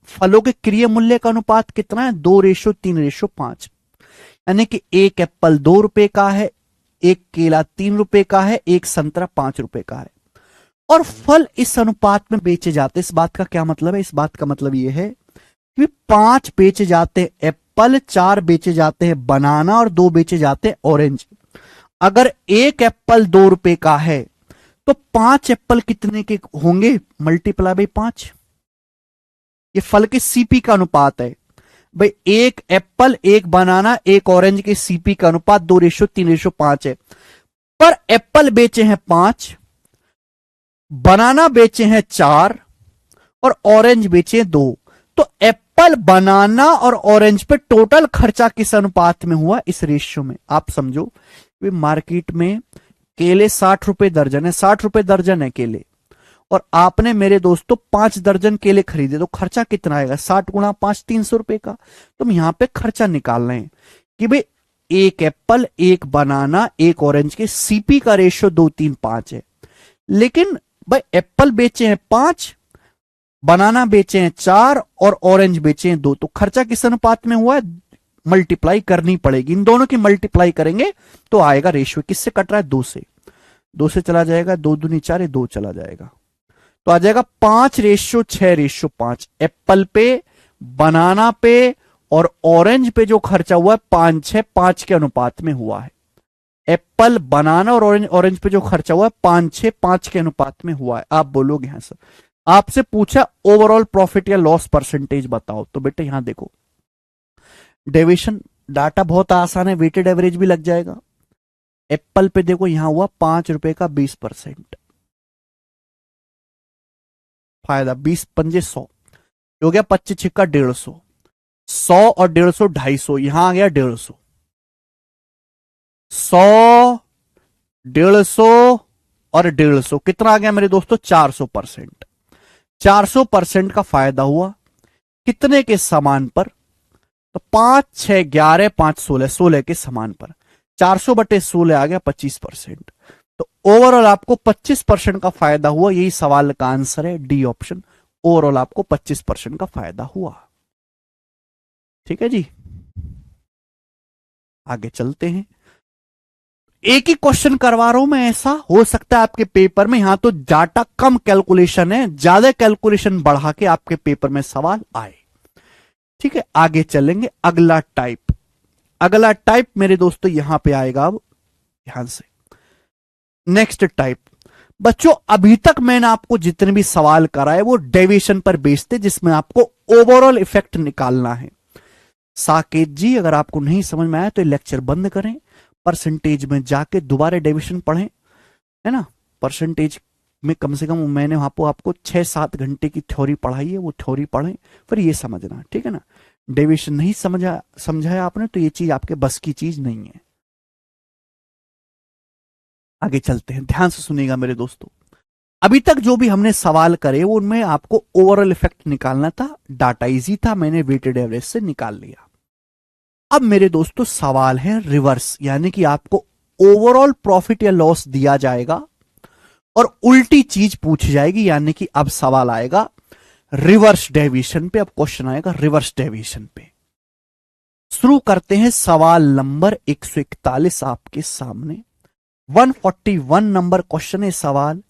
फलों के क्रिय मूल्य का अनुपात कितना है? 2:3:5। यानी कि एक एप्पल 2 रुपए का है, एक केला 3 रुपए का है, एक संतरा 5 रुपए का है, और फल इस अनुपात में बेचे जाते हैं। इस बात का क्या मतलब है? इस बात का मतलब यह है कि 5 बेचे जाते हैं एप्पल, 4 बेचे जाते हैं बनाना और 2 बेचे जाते हैं ऑरेंज। अगर एक एप्पल 2 रुपए का है तो 5 एप्पल कितने के होंगे? Multiply by 5। ये फल के सीपी का अनुपात है भाई। एक एप्पल, एक बनाना, एक ऑरेंज के सीपी का अनुपात 2:3:5 है। पर एप्पल बेचे हैं 5, बनाना बेचे हैं 4 और ऑरेंज बेचे हैं 2। तो एप्पल, बनाना और ऑरेंज पे टोटल खर्चा किस अनुपात में हुआ? इस रेशियो में। आप समझो, मार्केट में केले 60 रुपए दर्जन है, 60 रुपए दर्जन है केले, और आपने मेरे दोस्तों 5 दर्जन केले खरीदे, तो खर्चा कितना आएगा? 60 × 5, 300 रुपए का। तुम यहां पे खर्चा निकाल रहे हैं कि भाई एक एप्पल, एक बनाना, एक ऑरेंज के सीपी का रेशियो 2:3:5 है। लेकिन भाई एप्पल बेचे हैं 5, बनाना बेचे हैं 4 और ऑरेंज बेचे हैं 2, तो खर्चा किस अनुपात में हुआ है? मल्टीप्लाई करनी पड़ेगी, इन दोनों की मल्टीप्लाई करेंगे तो आएगा रेशियो। किससे कट रहा है? 2 से। 2 से चला जाएगा, 2×2=4, 2 चला जाएगा, तो आ जाएगा 5:6:5। एप्पल पे, बनाना पे और ऑरेंज पे जो खर्चा हुआ है 5:6:5 के अनुपात में हुआ है। एप्पल, बनाना और ऑरेंज पे जो खर्चा हुआ है 5:6:5 के अनुपात में हुआ है। आप बोलोगे हाँ सर। आपसे पूछा ओवरऑल प्रॉफिट या लॉस परसेंटेज बताओ, तो बेटे यहां देखो, डेविएशन डाटा बहुत आसान है, वेटेड एवरेज भी लग जाएगा। एप्पल पे देखो यहां हुआ 5 रुपए का 20% फायदा, 20×5 100 हो गया, 25×6 150, 100 और 150 250, यहां आ गया 150, 100, 150 और 150 कितना आ गया मेरे दोस्तों? 400%। 400% का फायदा हुआ कितने के समान पर? तो 5×6=11, 5×16 के समान पर। 400/16 आ गया 25%। तो ओवरऑल आपको 25% का फायदा हुआ। यही सवाल का आंसर है, डी ऑप्शन। ओवरऑल आपको 25% का फायदा हुआ। ठीक है जी, आगे चलते हैं। एक ही क्वेश्चन करवा रहा हूं मैं, ऐसा हो सकता है आपके पेपर में, यहां तो डाटा कम कैलकुलेशन है, ज्यादा कैलकुलेशन बढ़ा के आपके पेपर में सवाल आए। ठीक है, आगे चलेंगे। अगला टाइप, अगला टाइप मेरे दोस्तों यहां पे आएगा। अब ध्यान से, नेक्स्ट टाइप। बच्चों अभी तक मैंने आपको जितने भी सवाल कराए वो डेविएशन पर बेस्ड थे, जिसमें आपको ओवरऑल इफेक्ट निकालना है। साकेत जी अगर आपको नहीं समझ में आया तो लेक्चर बंद करें, परसेंटेज में जाके दोबारा डेविएशन पढ़ें, है ना। परसेंटेज में कम से कम मैंने वहां पर आपको 6-7 घंटे की थ्योरी पढ़ाई है, वो थ्योरी पढ़ें फिर ये समझना, ठीक है ना। डेविएशन नहीं समझाया आपने तो ये चीज आपके बस की चीज नहीं है। आगे चलते हैं, ध्यान से सुनिएगा मेरे दोस्तों। अभी तक जो भी हमने सवाल करे वो उनमें आपको ओवरऑल इफेक्ट निकालना था, डाटा इजी था, मैंने वेटेड एवरेज से निकाल लिया। अब मेरे दोस्तों सवाल है रिवर्स, यानी कि आपको ओवरऑल प्रॉफिट या लॉस दिया जाएगा और उल्टी चीज पूछी जाएगी, यानी कि अब सवाल आएगा रिवर्स डेविएशन पे। अब क्वेश्चन आएगा रिवर्स डेविएशन पे। शुरू करते हैं, सवाल नंबर 141 आपके सामने। 141 नंबर क्वेश्चन है। सवाल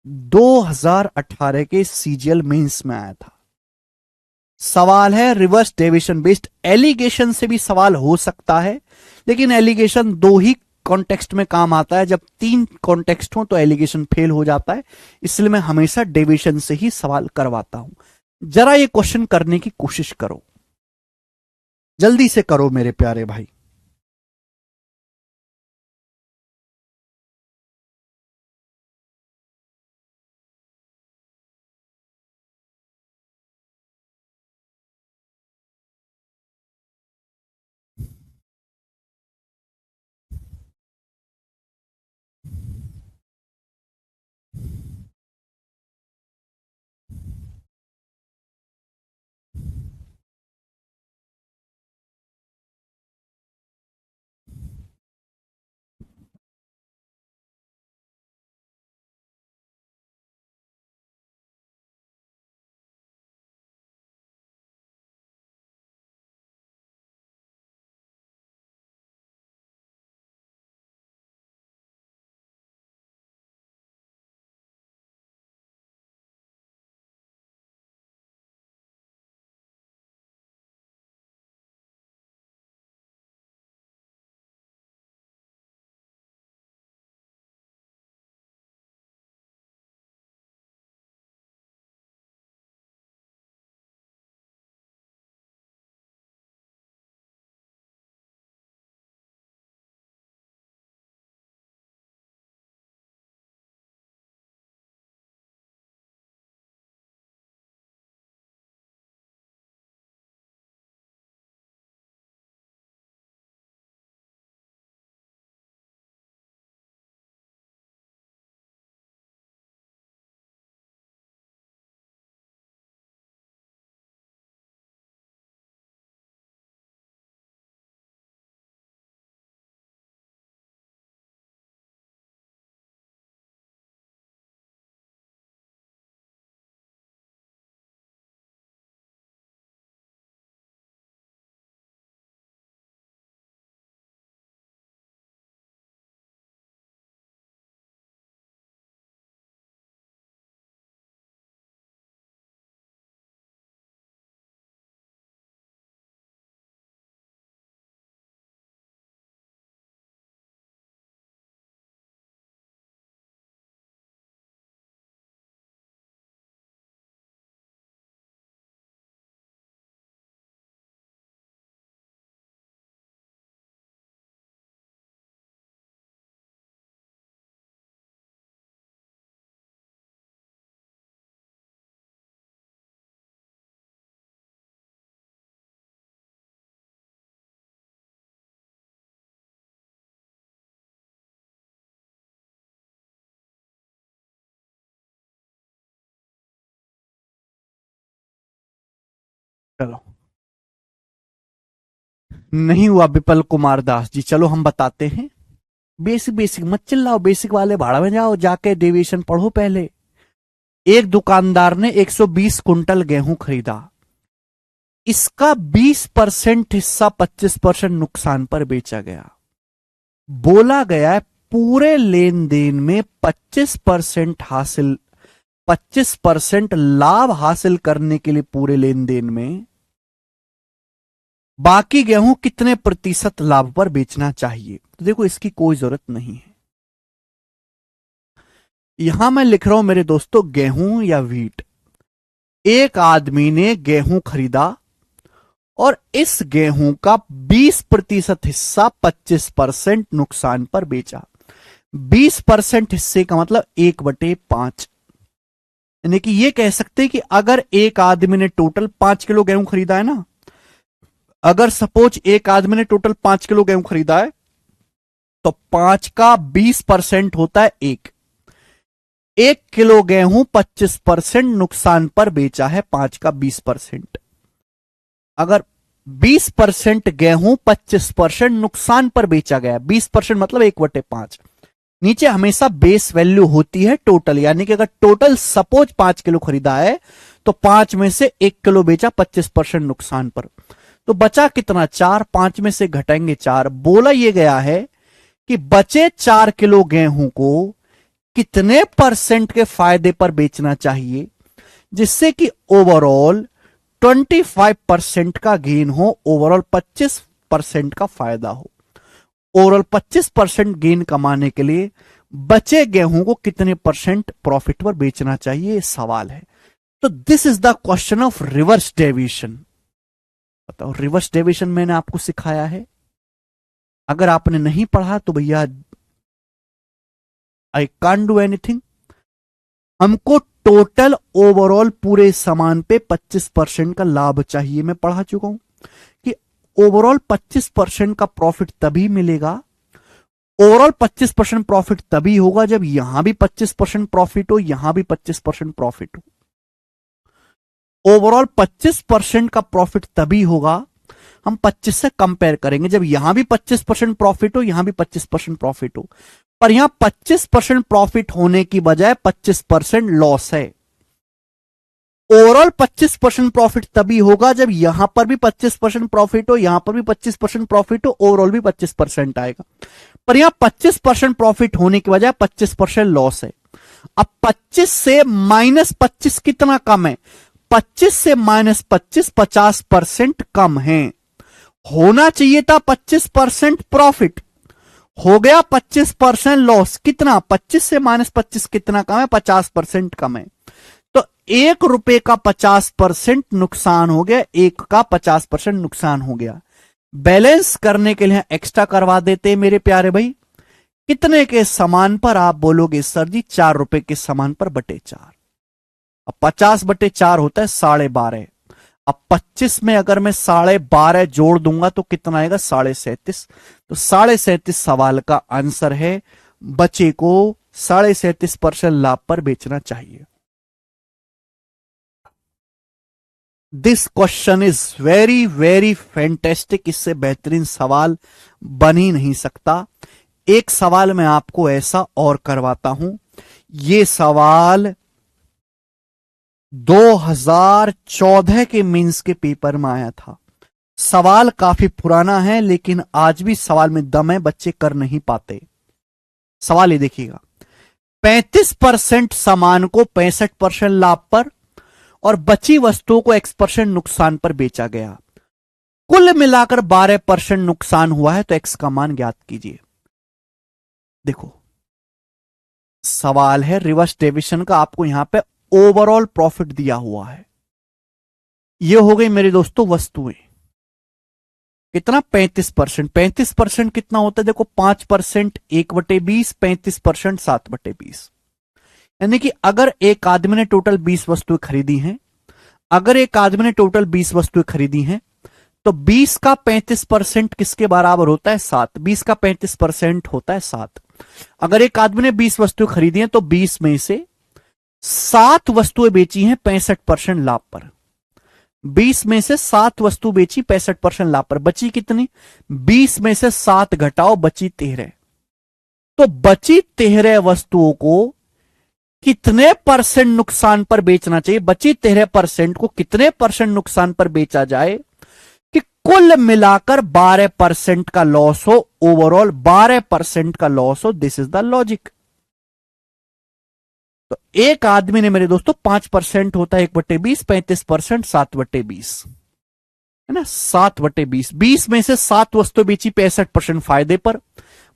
2018 के सीजीएल मेंस में आया था। सवाल है रिवर्स डेविएशन बेस्ड। एलिगेशन से भी सवाल हो सकता है, लेकिन एलिगेशन 2 ही कॉन्टेक्स्ट में काम आता है, जब 3 कॉन्टेक्स्ट हो तो एलिगेशन फेल हो जाता है। इसलिए मैं हमेशा डेविएशन से ही सवाल करवाता हूं। जरा ये क्वेश्चन करने की कोशिश करो, जल्दी से करो मेरे प्यारे भाई। चलो, नहीं हुआ विपल कुमार दास जी। चलो हम बताते हैं। बेसिक बेसिक मत चिल्लाओ, बेसिक वाले भाड़ा में जाओ, जाके डेविएशन पढ़ो पहले। एक दुकानदार ने 120 कुंटल गेहूं खरीदा, इसका 20% हिस्सा 25% नुकसान पर बेचा गया। बोला गया है पूरे लेन देन में 25% लाभ हासिल करने के लिए पूरे लेन देन में बाकी गेहूं कितने प्रतिशत लाभ पर बेचना चाहिए। तो देखो, इसकी कोई जरूरत नहीं है। यहां मैं लिख रहा हूं मेरे दोस्तों, गेहूं या वीट। एक आदमी ने गेहूं खरीदा और इस गेहूं का 20% हिस्सा 25% नुकसान पर बेचा। 20% हिस्से का मतलब 1/5। यानी कि ये कह सकते हैं कि अगर एक आदमी ने टोटल 5 किलो गेहूं खरीदा है ना, अगर सपोज एक आदमी ने टोटल 5 किलो गेहूं खरीदा है, तो 5 का 20% होता है 1 किलो गेहूं 25% नुकसान पर बेचा है, 5 का 20%। अगर 20% गेहूं 25% नुकसान पर बेचा गया, 20% मतलब 1/5। नीचे हमेशा बेस वैल्यू होती है टोटल, यानी कि अगर टोटल सपोज 5 किलो खरीदा है तो 5 में से 1 किलो बेचा 25% नुकसान पर, तो बचा कितना? 4। 5 में से घटाएंगे 4। बोला यह गया है कि बचे 4 किलो गेहूं को कितने परसेंट के फायदे पर बेचना चाहिए, जिससे कि ओवरऑल 25% का गेन हो, ओवरऑल 25% का फायदा हो। ओवरऑल 25% गेन कमाने के लिए बचे गेहूं को कितने परसेंट प्रॉफिट पर बेचना चाहिए, ये सवाल है। तो this is the question of reverse deviation. बताओ, रिवर्स डेविएशन मैंने आपको सिखाया है। अगर आपने नहीं पढ़ा तो भैया आई कांट डू एनीथिंग। हमको टोटल ओवरऑल पूरे सामान पे 25% का लाभ चाहिए। मैं पढ़ा चुका हूं कि ओवरऑल 25% का प्रॉफिट तभी मिलेगा, ओवरऑल 25% प्रॉफिट तभी होगा जब यहां भी 25% प्रॉफिट हो, यहां भी 25% प्रॉफिट हो। ओवरऑल 25% का प्रॉफिट तभी होगा, हम 25 से कंपेयर करेंगे, जब यहां भी 25% प्रॉफिट हो, यहां भी 25% प्रॉफिट हो। पर यहां 25% प्रॉफिट होने की बजाय 25% लॉस है। ओवरऑल 25% प्रॉफिट तभी होगा जब यहां पर भी 25% प्रॉफिट हो, यहां पर भी 25% प्रॉफिट हो, ओवरऑल भी 25% आएगा। पर यहां 25% प्रॉफिट होने की बजाय 25% लॉस है। अब 25 से -25 कितना कम है? 25 से -25 50% कम है। होना चाहिए था 25% प्रॉफिट, हो गया 25% लॉस। कितना? 25 से -25 कितना कम है? 50% कम है। तो ₹1 का 50% नुकसान हो गया, 1 का 50% नुकसान हो गया। बैलेंस करने के लिए एक्स्ट्रा करवा देते हैं मेरे प्यारे भाई। कितने के सामान पर? आप बोलोगे सर जी ₹4 के सामान पर /4। अब 50/4 होता है 12.5। अब 25 में अगर मैं 12.5 जोड़ दूंगा तो कितना आएगा? 37.5। तो 37.5 सवाल का आंसर है। बचे को 37.5% लाभ पर बेचना चाहिए। This question is very very fantastic. इससे बेहतरीन सवाल बन ही नहीं सकता। एक सवाल मैं आपको ऐसा और करवाता हूं। यह सवाल 2014 के मेंस के पेपर में आया था। सवाल काफी पुराना है, लेकिन आज भी सवाल में दम है, बच्चे कर नहीं पाते। सवाल ये देखिएगा, 35% सामान को 65% लाभ पर और बची वस्तुओं को X% नुकसान पर बेचा गया। कुल मिलाकर 12% नुकसान हुआ है, तो X का मान ज्ञात कीजिए। देखो, सवाल है रिवर्स डेविएशन का। आपको यहां पे ओवरऑल प्रॉफिट दिया हुआ है। ये हो गई मेरे दोस्तों वस्तुएं। कितना? 35%। 35% कितना होता है? देखो, 5% 1/20, 35% 7/20। यानी कि अगर एक आदमी ने टोटल 20 वस्तुएं खरीदी हैं, अगर एक आदमी ने टोटल 20 वस्तुएं खरीदी हैं, तो 20 का 35% किसके बराबर होता है? 7। 20 का 35% होता है 7। अगर एक आदमी ने 20 वस्तुएं खरीदी हैं, तो 20 में से 7 वस्तुएं बेची हैं 65% लाभ पर। 20 में से 7 वस्तु बेची, 65% लाभ पर, बची कितनी? 20 में से 7 घटाओ, बची 13। तो बची 13 वस्तुओं को कितने परसेंट नुकसान पर बेचना चाहिए? बची 13% को कितने परसेंट नुकसान पर बेचा जाए कि कुल मिलाकर 12% का लॉस हो, ओवरऑल 12% का लॉस हो। This is the logic. तो एक आदमी ने मेरे दोस्तों 5% होता है 1/20, 35%, 7/20 है ना, 7/20। 20 में से 7 वस्तु बेची 65% फायदे पर,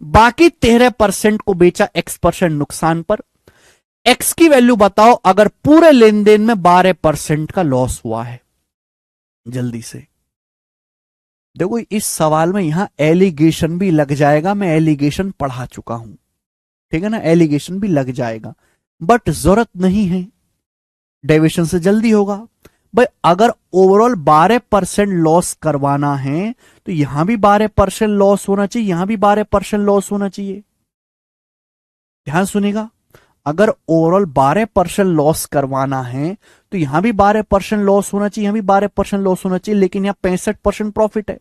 बाकी 13% को बेचा X% नुकसान पर। X की वैल्यू बताओ अगर पूरे लेन देन में 12% का लॉस हुआ है, जल्दी से। देखो इस सवाल में यहां एलिगेशन भी लग जाएगा, मैं एलिगेशन पढ़ा चुका हूं, ठीक है ना, एलिगेशन भी लग जाएगा, बट जरूरत नहीं है, डेविएशन से जल्दी होगा। भाई अगर ओवरऑल 12% लॉस करवाना है तो यहां भी 12% लॉस होना चाहिए, यहां भी 12% लॉस होना चाहिए। ध्यान सुनेगा, अगर ओवरऑल 12% लॉस करवाना है तो यहां भी 12% लॉस होना चाहिए, यहां भी 12% लॉस होना चाहिए, लेकिन यहां 65% प्रॉफिट है।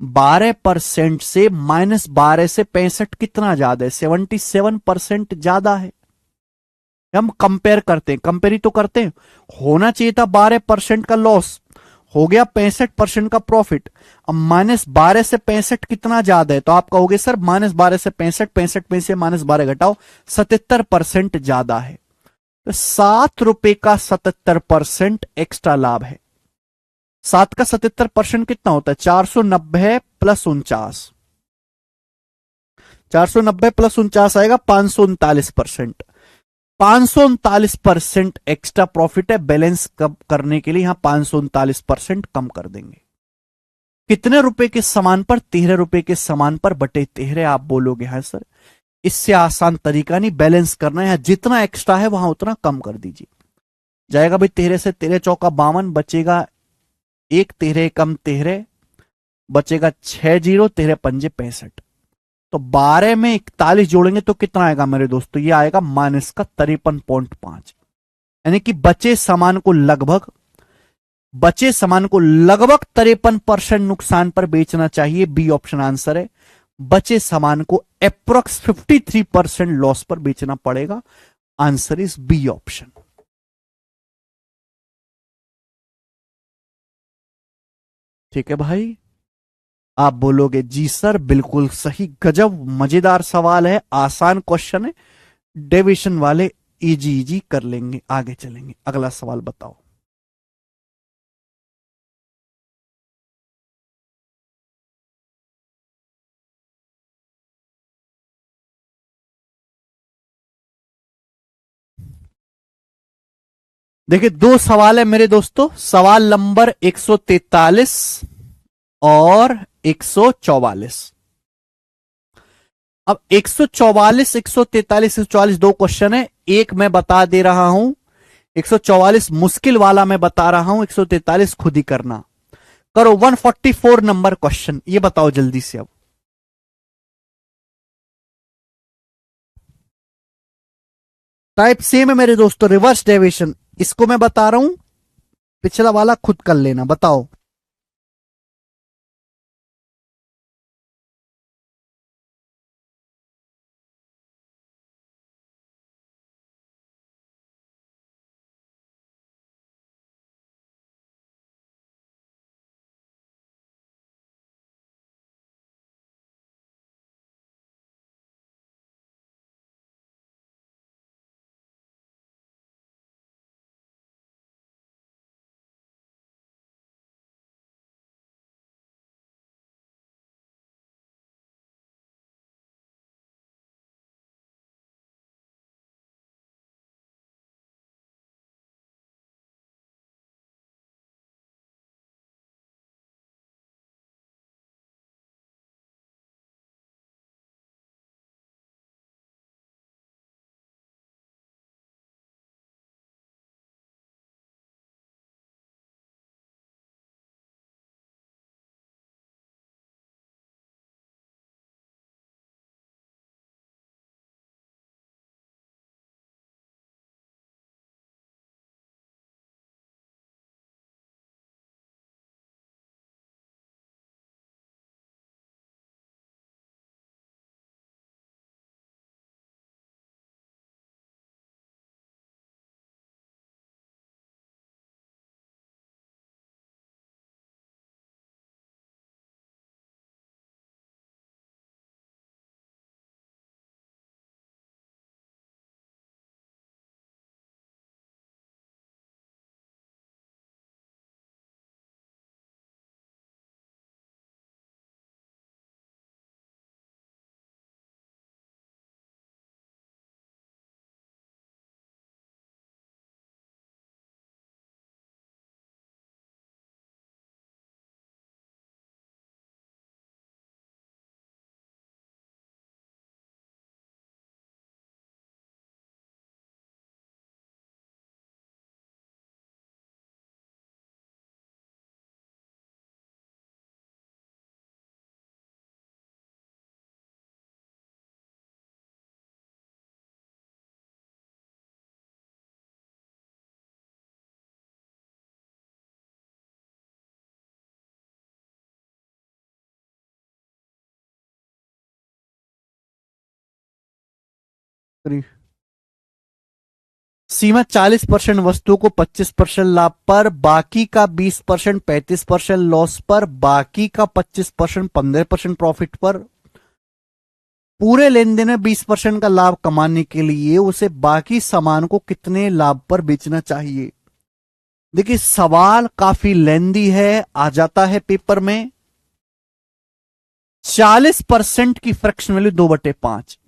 12% से -12 से 65 कितना ज्यादा है? 77% ज्यादा है। हम कंपेयर करते हैं, कंपेयर ही तो करते हैं। होना चाहिए था 12% का लॉस, हो गया 65% का प्रॉफिट। अब -12 से 65 कितना ज्यादा है? तो आप कहोगे सर -12 से 65, 65 में से -12 घटाओ, 77% ज्यादा है। तो ₹7 का 77% एक्स्ट्रा लाभ है। 7 का 77% कितना होता है? 490 प्लस 49, 490 प्लस 49 आएगा 539%। 539% एक्स्ट्रा प्रॉफिट है, बैलेंस कब करने के लिए यहां 539% कम कर देंगे। कितने रुपए के सामान पर? 13 रुपए के सामान पर बटे 13। आप बोलोगे हाँ सर, इससे आसान तरीका नहीं, बैलेंस करना है, जितना एक्स्ट्रा है वहां उतना कम कर दीजिए। जाएगा भाई 13 से 13 चौका 52, बचेगा एक, 13 कम 13, बचेगा 6 जीरो, 13 पंजे 65। तो 12 में 41 जोड़ेंगे तो कितना आएगा मेरे दोस्तों? ये आएगा माइनस का 53.5। यानी कि बचे सामान को लगभग 53% नुकसान पर बेचना चाहिए। बी ऑप्शन आंसर है। बचे सामान को अप्रोक्स 53% लॉस पर बेचना पड़ेगा। Answer is B option. ठीक है भाई, आप बोलोगे जी सर बिल्कुल सही, गजब मजेदार सवाल है, आसान क्वेश्चन है, डेविएशन वाले इजी इजी कर लेंगे। आगे चलेंगे, अगला सवाल बताओ। देखिए दो सवाल है मेरे दोस्तों, सवाल नंबर 143 और 144। अब 144, 143, 144 दो क्वेश्चन है, एक मैं बता दे रहा हूं, 144 मुश्किल वाला मैं बता रहा हूं, 143 खुद ही करना। करो 144 नंबर क्वेश्चन, ये बताओ जल्दी से अब। टाइप सेम है मेरे दोस्तों, रिवर्स डेविएशन, इसको मैं बता रहा हूं, पिछला वाला खुद कर लेना, बताओ। सीमा 40% वस्तुओं को 25% लाभ पर, बाकी का 20% 35% लॉस पर, बाकी का 25% 15% प्रॉफिट पर। पूरे लेन देन में 20% का लाभ कमाने के लिए उसे बाकी सामान को कितने लाभ पर बेचना चाहिए। देखिए सवाल काफी लेंदी है, आ जाता है पेपर में। 40% की फ्रैक्शन वैल्यू 2/5,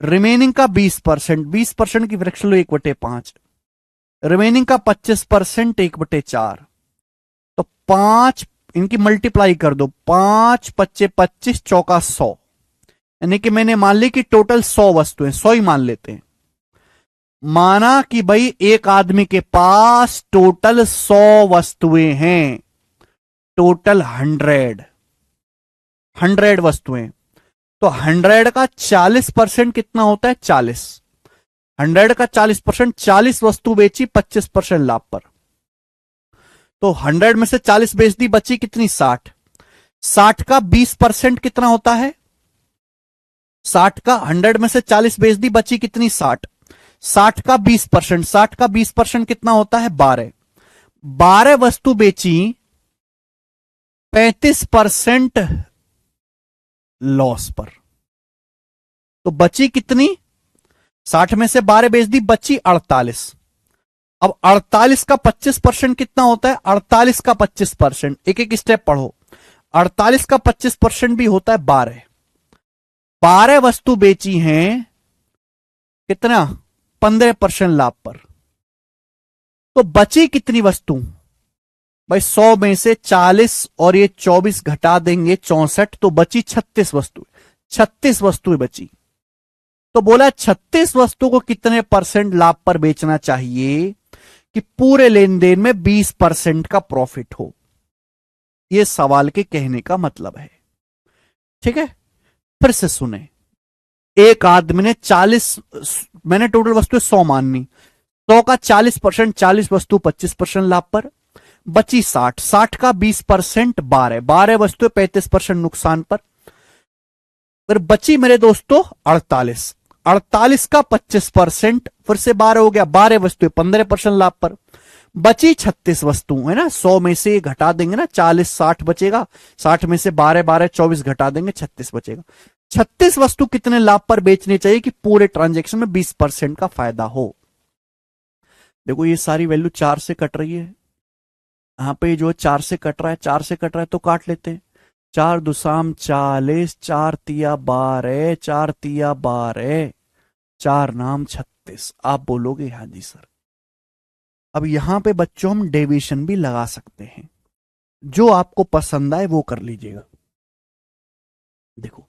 रिमेनिंग का 20%, 20% की फ्रैक्शन वैल्यू 1/5, रिमेनिंग का 25% 1/4। तो 5 इनकी मल्टीप्लाई कर दो, 5 पच्चे 25 चौका 100, यानी कि मैंने मान ली कि टोटल 100 वस्तुएं, 100 ही मान लेते हैं। माना कि भाई एक आदमी के पास टोटल 100 वस्तुएं हैं, टोटल 100 वस्तुएं। तो 100 का 40% कितना होता है, 40। 100 का 40%, 40 वस्तु बेची 25% लाभ पर। तो 100 में से 40 बेच दी, बची कितनी, 60। 60 का 20% कितना होता है, 60 का 100 में से 40 बेच दी, बची कितनी, 60। 60 का 20%, 60 का 20% कितना होता है, 12। 12 वस्तु बेची, 35% लॉस पर। तो बची कितनी, 60 में से 12 बेच दी, बची 48। अब 48 का 25% कितना होता है, 48 का 25%, एक एक स्टेप पढ़ो। 48 का 25% भी होता है 12। 12 वस्तु बेची हैं कितना, 15% लाभ पर। तो बची कितनी वस्तु भाई, 100 में से 40 और ये 24 घटा देंगे 64, तो बची 36 वस्तु। 36 वस्तुएं बची। तो बोला 36 वस्तु को कितने परसेंट लाभ पर बेचना चाहिए कि पूरे लेन देन में 20% का प्रॉफिट हो। यह सवाल के कहने का मतलब है। ठीक है, फिर से सुने। एक आदमी ने 40, मैंने टोटल वस्तुएं 100 माननी, 100 का 40%, 40 वस्तु 25% लाभ पर, बची 60। 60 का 20% 12, 12 वस्तुएं 35% नुकसान पर। फिर बची मेरे दोस्तों 48, 48 का 25%, फिर से 12 हो गया, 12 वस्तुएं 15% लाभ पर। बची 36 वस्तु, है ना, 100 में से घटा देंगे ना, 40 60 बचेगा, 60 में से 12 12 24 घटा देंगे, 36 बचेगा। 36 वस्तु कितने लाभ पर बेचनी चाहिए कि पूरे ट्रांजैक्शन में 20% का फायदा हो। देखो ये सारी वैल्यू 4 से कट रही है, यहां पे जो 4 से कट रहा है, 4 से कट रहा है तो काट लेते हैं। 4 दुसाम 40, 4 तिया 12, 4 तिया 12, 4 नाम 36। आप बोलोगे हाँ जी सर। अब यहां पे बच्चों हम डेविएशन भी लगा सकते हैं, जो आपको पसंद आए वो कर लीजिएगा। देखो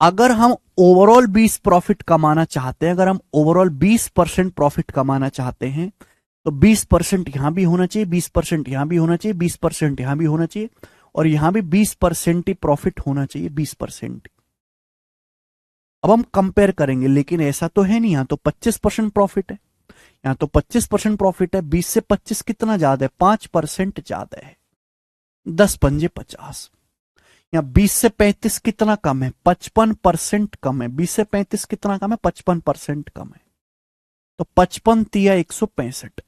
अगर हम ओवरऑल 20 प्रॉफिट कमाना चाहते हैं, अगर हम ओवरऑल 20% प्रॉफिट कमाना चाहते हैं, तो 20% यहां भी होना चाहिए, 20% यहां भी होना चाहिए, 20% यहां भी होना चाहिए, और यहां भी 20% ही प्रॉफिट होना चाहिए, 20%। अब हम कंपेयर करेंगे, लेकिन ऐसा तो है नहीं, यहां तो 25% प्रॉफिट है, यहां तो 25% प्रॉफिट है। 20 से 25 कितना ज्यादा है, 5% ज्यादा है, 10 पंजे 50। या 20 से 35 कितना कम है, 55% कम है। 20 से 35 कितना कम है, 55% कम है। तो 55 तिया 165।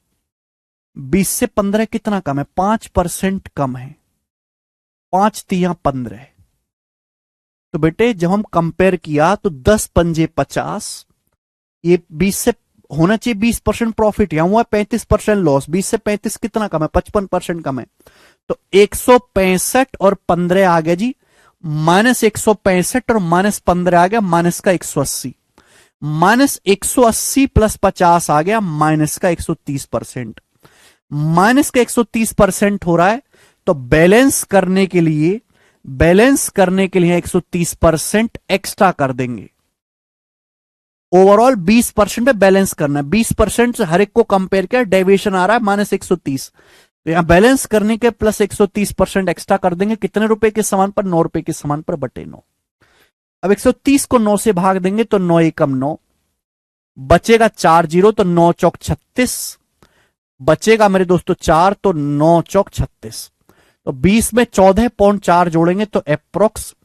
20 से 15 कितना कम है, 5% कम है, 5 तिया 15। तो बेटे जब हम कंपेयर किया तो 10 पंजे 50, ये 20 से होना चाहिए 20% प्रॉफिट, यहां हुआ 35% लॉस। 20 से 35 कितना कम है, 55% कम है। तो 165 और 15 आ गया जी, -165 और -15 आ गया, माइनस का 180। -180 प्लस 50 आ गया, माइनस का 130%। माइनस का 130% हो रहा है, तो बैलेंस करने के लिए 130% एक्स्ट्रा कर देंगे। ओवरऑल 20% पे बैलेंस करना है, 20% से हर एक को कंपेयर किया, डेविएशन आ रहा है -130, तो यहां बैलेंस करने के प्लस 130% एक्स्ट्रा कर देंगे। कितने रुपए के सामान पर, 9 रुपए के सामान पर, बटे 9। अब 130 को 9 से भाग देंगे तो 9 एकम 9, बचेगा 4 जीरो, तो 9 चौक 36, बचेगा मेरे दोस्तों 4, तो 9 चौक 36। तो 20 में 14.4 जोड़ेंगे तो अप्रोक्स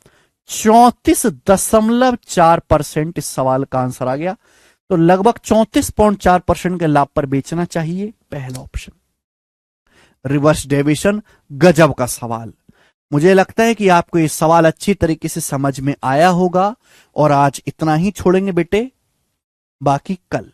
34.4% इस सवाल का आंसर आ गया। तो लगभग 34.4% के लाभ पर बेचना चाहिए, पहला ऑप्शन। रिवर्स डेविएशन, गजब का सवाल। मुझे लगता है कि आपको ये सवाल अच्छी तरीके से समझ में आया होगा। और आज इतना ही छोड़ेंगे बेटे, बाकी कल।